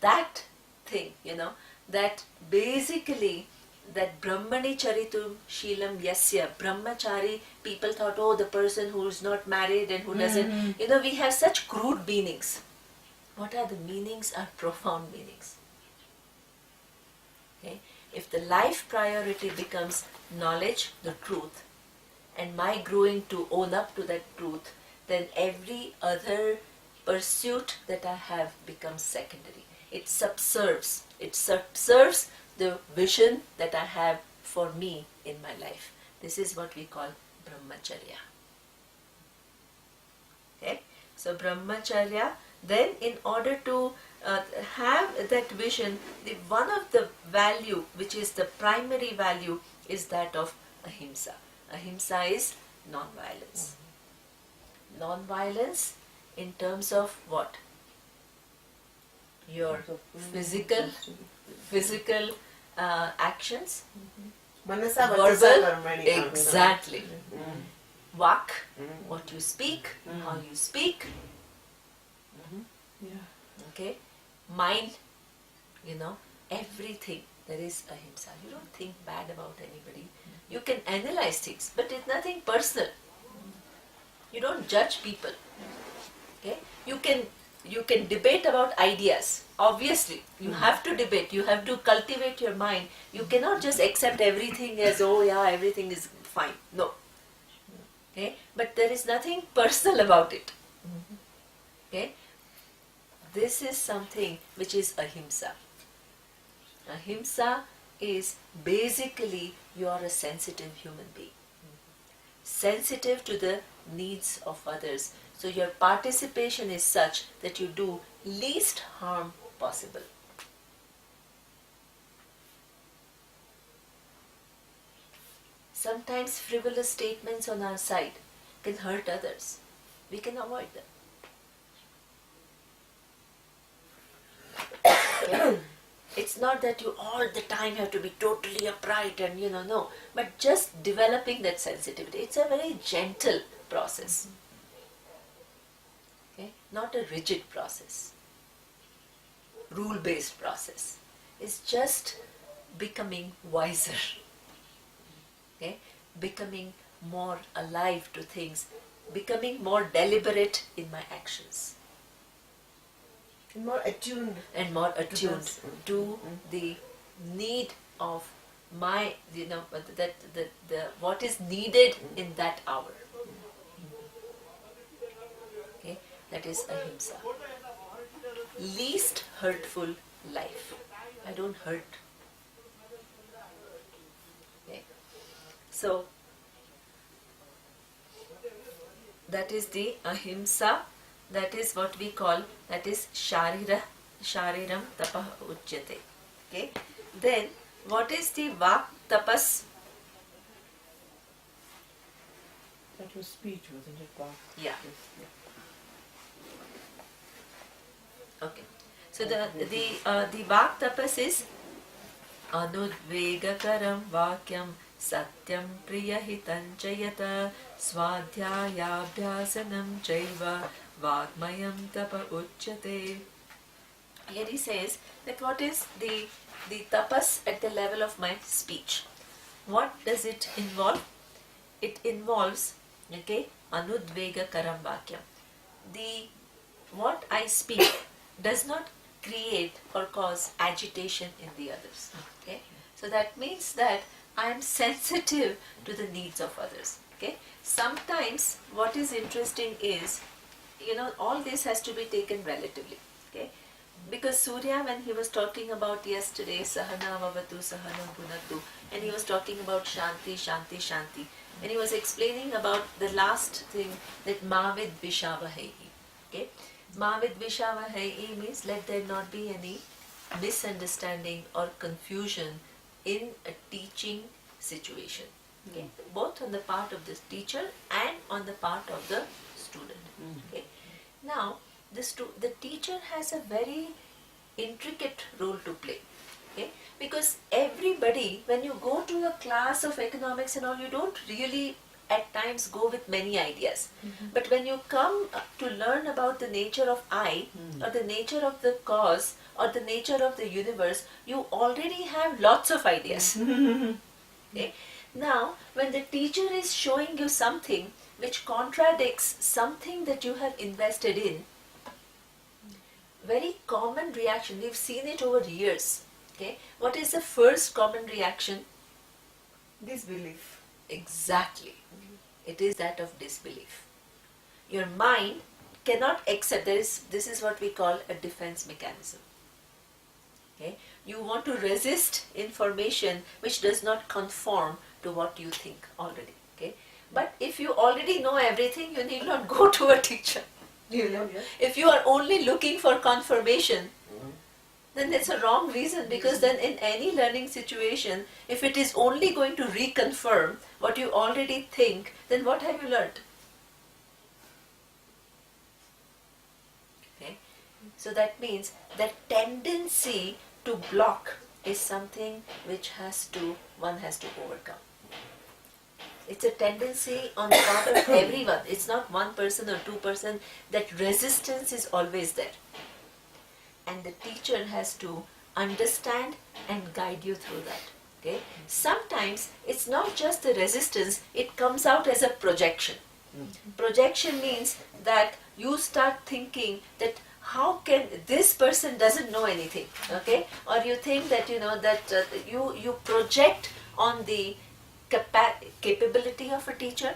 That thing, that basically, that Brahmani Charitum Sheelam Yasya, Brahmachari, people thought, oh, the person who is not married and who doesn't, we have such crude meanings. What are the meanings? Are profound meanings. Okay? If the life priority becomes knowledge, the truth, and my growing to own up to that truth, then every other pursuit that I have becomes secondary. It subserves the vision that I have for me in my life. This is what we call brahmacharya. Okay? So brahmacharya, then in order to have that vision, one of the value, which is the primary value, is that of ahimsa. Ahimsa is non-violence. Non-violence in terms of what? Your physical actions, Manasa verbal, vachasa karmani. exactly. Vak, what you speak, how you speak. Okay, mind, everything. There is ahimsa. You don't think bad about anybody. You can analyze things, but it's nothing personal. You don't judge people. Okay, you can debate about ideas. Obviously, you have to debate. You have to cultivate your mind. You cannot just accept everything as, oh yeah, everything is fine. No. Okay, but there is nothing personal about it. Okay, this is something which is ahimsa. Ahimsa is basically you are a sensitive human being. Sensitive to the needs of others. So your participation is such that you do least harm possible. Sometimes frivolous statements on our side can hurt others. We can avoid them. Okay? It's not that you all the time have to be totally upright and no, but just developing that sensitivity. It's a very gentle process. Okay? Not a rigid process, rule-based process. It's just becoming wiser. Okay? Becoming more alive to things, becoming more deliberate in my actions. More attuned. And more attuned to the need of my, what is needed in that hour. Okay, that is ahimsa. Least hurtful life. I don't hurt. Okay, so that is the ahimsa. That is what we call, that is shariram tapah uchyate. Okay. Then what is the vak tapas? That was speech, wasn't it? Vak? Yeah. Okay. So the vak tapas is anudvegakaram vakyam satyam priyahitam chayata swadhyayabhyasanam chaiva Vagmayam tapa uchyate. Here he says that what is the tapas at the level of my speech? What does it involve? It involves, anudvega karam vakyam. What I speak does not create or cause agitation in the others. Okay? So that means that I am sensitive to the needs of others. Okay? Sometimes what is interesting is, all this has to be taken relatively. Okay? Because Surya, when he was talking about yesterday, Sahana Vavatu Sahana Bhunatu, and he was talking about Shanti, Shanti, Shanti, and he was explaining about the last thing, that Mavid Vishavahehi. Okay? Mavid Vishavahehi means let there not be any misunderstanding or confusion in a teaching situation. Okay? Both on the part of the teacher and on the part of the student. Okay? Now, the teacher has a very intricate role to play. Okay? Because everybody, when you go to a class of economics and all, you don't really at times go with many ideas. But when you come to learn about the nature of I, or the nature of the cause, or the nature of the universe, you already have lots of ideas. Okay? Now, when the teacher is showing you something which contradicts something that you have invested in, very common reaction, we've seen it over years. Okay? What is the first common reaction? Disbelief. Exactly. It is that of disbelief. Your mind cannot accept, this is what we call a defense mechanism. Okay? You want to resist information which does not conform to what you think already. Okay? But if you already know everything, you need not go to a teacher. If you are only looking for confirmation, then that's a wrong reason, because then in any learning situation, if it is only going to reconfirm what you already think, then what have you learned? Okay? So that means that tendency to block is something which one has to overcome. It's a tendency on the part of everyone. It's not one person or 2%. That resistance is always there. And the teacher has to understand and guide you through that. Okay? Sometimes it's not just the resistance, it comes out as a projection. Projection means that you start thinking that how can this person doesn't know anything, okay? Or you think that you project on the capability of a teacher,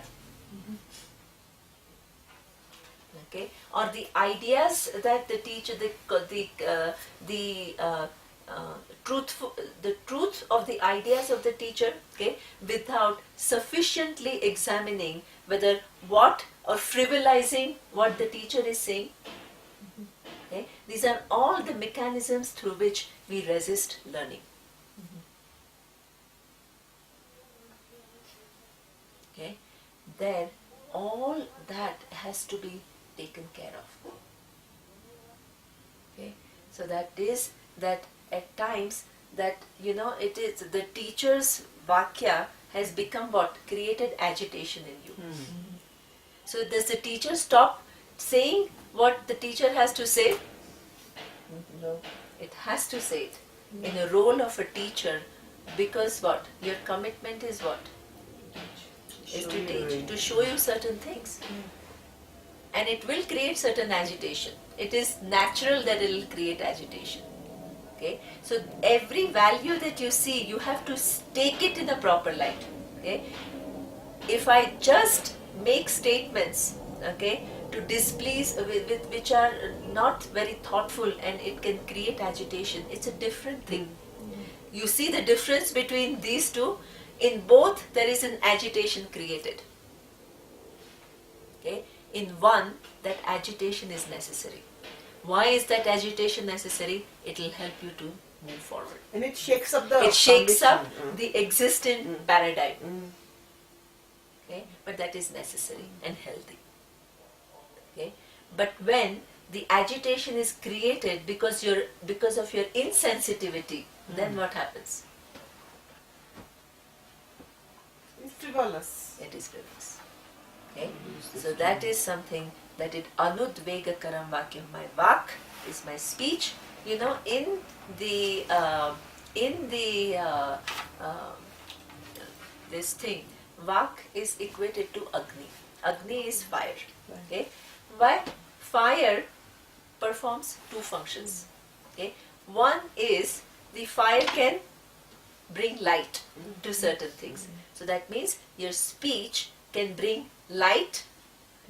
okay, or the ideas that the teacher, the truth of the ideas of the teacher, okay, without sufficiently examining whether what or frivolizing what the teacher is saying. Okay, these are all the mechanisms through which we resist learning. Okay, then all that has to be taken care of. Okay, so that is that at times that it is the teacher's vakya has become what? Created agitation in you. So does the teacher stop saying what the teacher has to say? No, it has to say it in the role of a teacher, because what? Your commitment is what? Is to teach, to show you certain things. And it will create certain agitation. It is natural that it will create agitation. Okay? So every value that you see, you have to take it in a proper light. Okay? If I just make statements, okay, to displease with which are not very thoughtful and it can create agitation, it's a different thing. You see the difference between these two? In both there is an agitation created. Okay? In one, that agitation is necessary. Why is that agitation necessary? It will help you to move forward. And it shakes up the the existing paradigm. Okay? But that is necessary and healthy. Okay? But when the agitation is created because of your insensitivity, then what happens? It's frivolous. It is frivolous. Okay? So that is something that it anudvega karam vakyam. My vak is my speech. In the this thing, vak is equated to Agni. Agni is fire. Okay? Why? Fire performs two functions. Okay? One is the fire can bring light to certain things. So that means your speech can bring light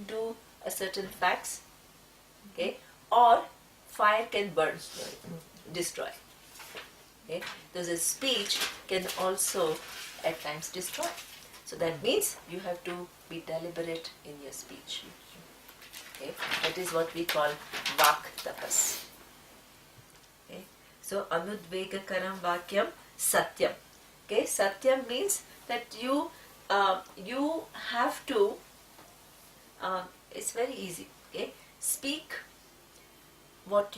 to a certain facts. Okay? Or fire can burn, destroy. Okay? Thus a speech can also at times destroy. So that means you have to be deliberate in your speech. Okay? That is what we call vak tapas. Okay? So anudvegakaram vakyam satyam. Okay? Satyam means that you have to, it's very easy. Okay? Speak what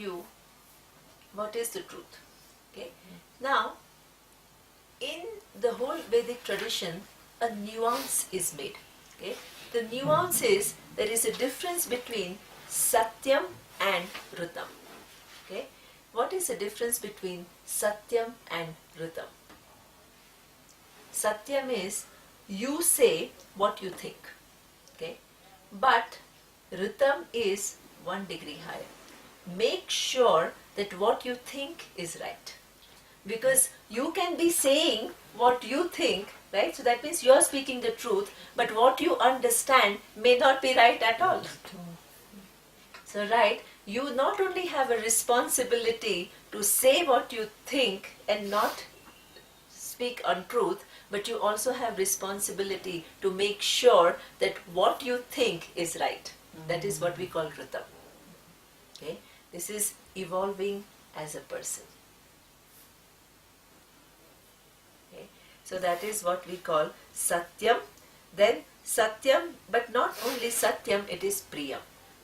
is the truth. Okay? Now, in the whole Vedic tradition, a nuance is made. Okay? The nuance is there is a difference between Satyam and Ritam. Okay? What is the difference between Satyam and Ritam? Satyam is you say what you think. Okay? But Ritam is 1 degree higher. Make sure that what you think is right. Because you can be saying what you think, right? So that means you are speaking the truth, but what you understand may not be right at all. So, right, you not only have a responsibility to say what you think and not speak untruth, but you also have responsibility to make sure that what you think is right. That is what we call Ritam. Okay? This is evolving as a person. Okay? So that is what we call Satyam. Then Satyam, but not only Satyam, it is Priyam.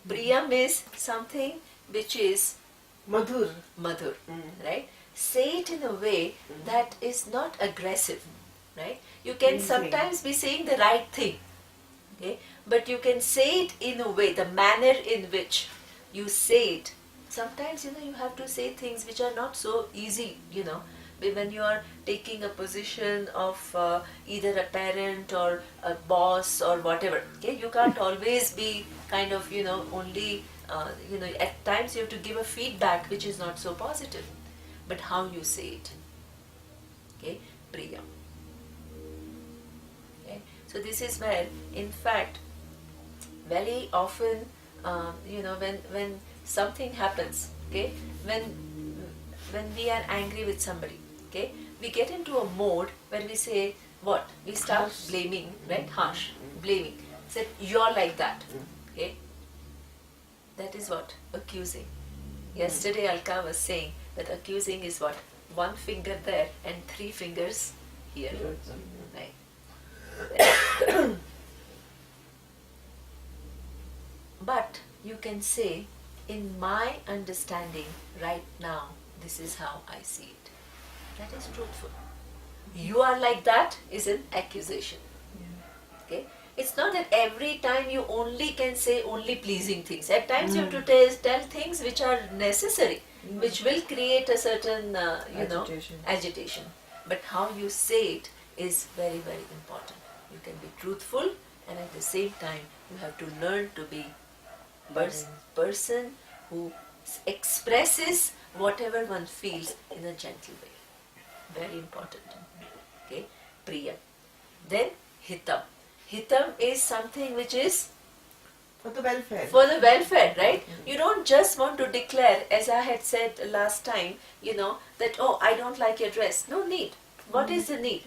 Priyam is something which is Madhur. Madhur, right? Say it in a way that is not aggressive, right? You can sometimes be saying the right thing, okay? But you can say it in a way, the manner in which you say it. Sometimes, you have to say things which are not so easy, when you are taking a position of either a parent or a boss or whatever. Okay, you can't always be kind of, only, at times you have to give a feedback which is not so positive. But how you say it. Okay, Priyam. Okay, so this is where, in fact, very often, when something happens, okay, when we are angry with somebody, okay, we get into a mode where we say what? We start blaming, right? Harsh, blaming. Say, you're like that. Okay? That is what? Accusing. Yesterday Alka was saying that accusing is what? 1 finger there and 3 fingers here. Right? But you can say, in my understanding right now, this is how I see it. That is truthful. You are like that is an accusation. Okay? It's not that every time you only can say only pleasing things. At times you have to tell things which are necessary, which will create a certain, agitation. But how you say it is very, very important. You can be truthful, and at the same time you have to learn to be person who expresses whatever one feels in a gentle way. Very important. Okay, Priya. Then Hitam. Hitam is something which is for the welfare. For the welfare, right? You don't just want to declare, as I had said last time, that, oh, I don't like your dress. No need. What is the need?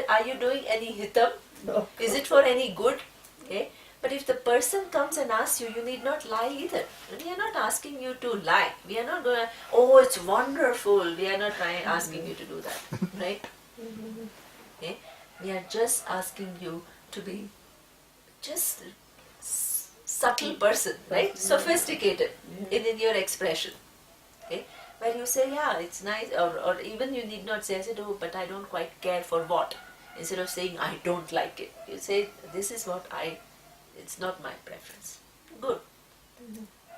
Are you doing any hitam? No. Is it for any good? Okay. But if the person comes and asks you, you need not lie either. We are not asking you to lie. We are not going, oh, it's wonderful. We are not asking you to do that, right? Okay? We are just asking you to be just subtle person, right? Sophisticated in your expression. Okay? Where you say, yeah, it's nice, or even you need not say, oh, but I don't quite care for what. Instead of saying, I don't like it, you say, this is what it's not my preference. Good.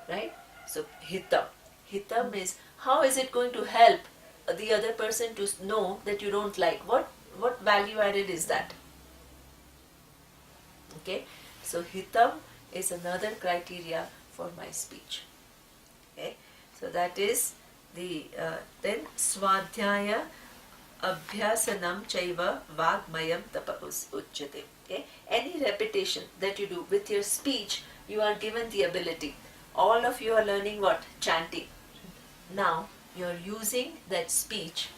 Right? So, hitam. Hitam is, how is it going to help the other person to know that you don't like? What value added is that? Okay? So, hitam is another criteria for my speech. Okay? So, that is the, then swadhyaya abhyasanam chaiva vagmayam tapa uchyate. Okay? Any repetition that you do with your speech, you are given the ability. All of you are learning what? Chanting. Now you're using that speech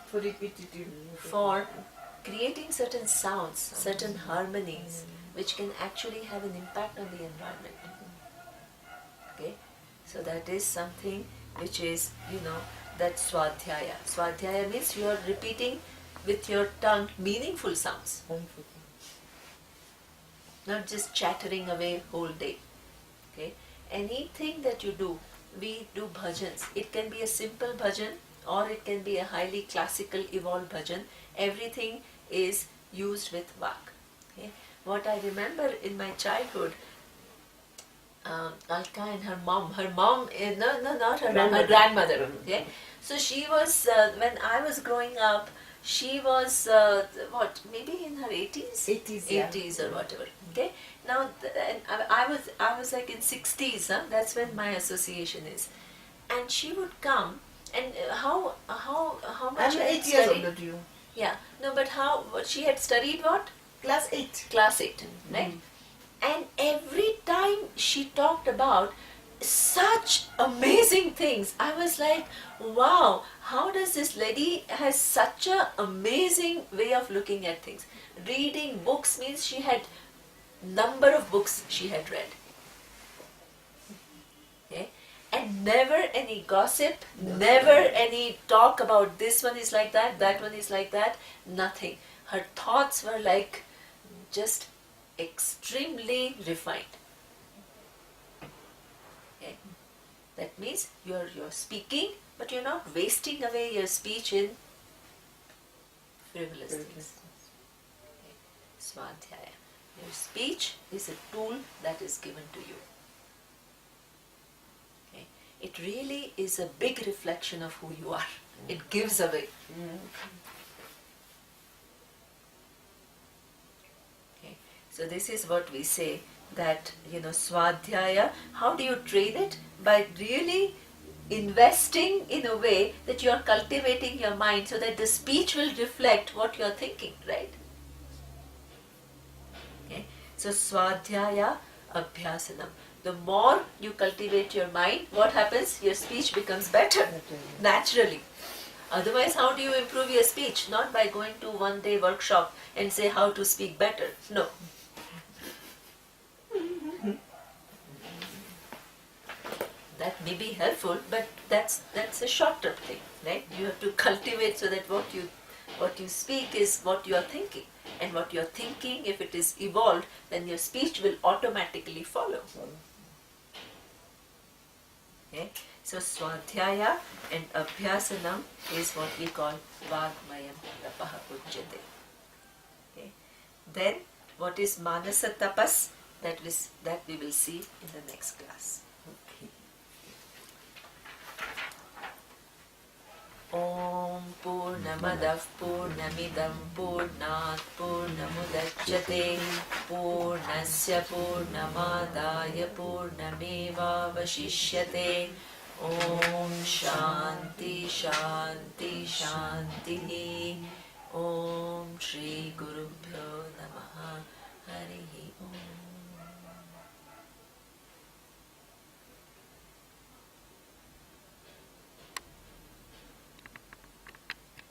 For repetitive. for creating certain sounds, certain harmonies, which can actually have an impact on the environment. Okay, so that is something which is, that swadhyaya. Swadhyaya means you are repeating with your tongue meaningful sounds, not just chattering away whole day. Okay, anything that you do, we do bhajans. It can be a simple bhajan or it can be a highly classical evolved bhajan. Everything is used with vak. Okay, what I remember in my childhood, Alka and her mom, not her mom, her grandmother. Okay, so she was when I was growing up, she was maybe in her 80s, 80s or whatever. Okay, now and I was like in 60s. That's when my association is, and she would come and how much I'm she had 8 years studied? older to you. Yeah, no, but what she had studied what? Class 8. Class 8, right? And every time she talked about such amazing things, I was like, wow, how does this lady has such a amazing way of looking at things? Reading books means she had number of books she had read. Okay? And never any gossip, never any talk about this one is like that one is like that, nothing. Her thoughts were like just extremely refined. Okay? That means you're speaking, but you're not wasting away your speech in frivolous things. Okay? Swadhyaya. Your speech is a tool that is given to you. Okay? It really is a big reflection of who you are. It gives away. So this is what we say, that swadhyaya, how do you train it? By really investing in a way that you are cultivating your mind so that the speech will reflect what you are thinking, right? Okay. So swadhyaya abhyasanam. The more you cultivate your mind, what happens? Your speech becomes better, naturally. Otherwise, how do you improve your speech? Not by going to one-day workshop and say how to speak better. No. That may be helpful, but that's a short-term thing, right? You have to cultivate so that what you speak is what you are thinking, and what you are thinking, if it is evolved, then your speech will automatically follow. Okay? So swadhyaya and abhyasanam is what we call vagmayam tapaha ujjate. Okay? Then what is manasa tapas? That we will see in the next class. Om Purnamadav Purnamidam Purnat Purnamudachyate Purnasya Purnamadaya Purnameva Vashishyate. Om Shanti Shanti Shanti.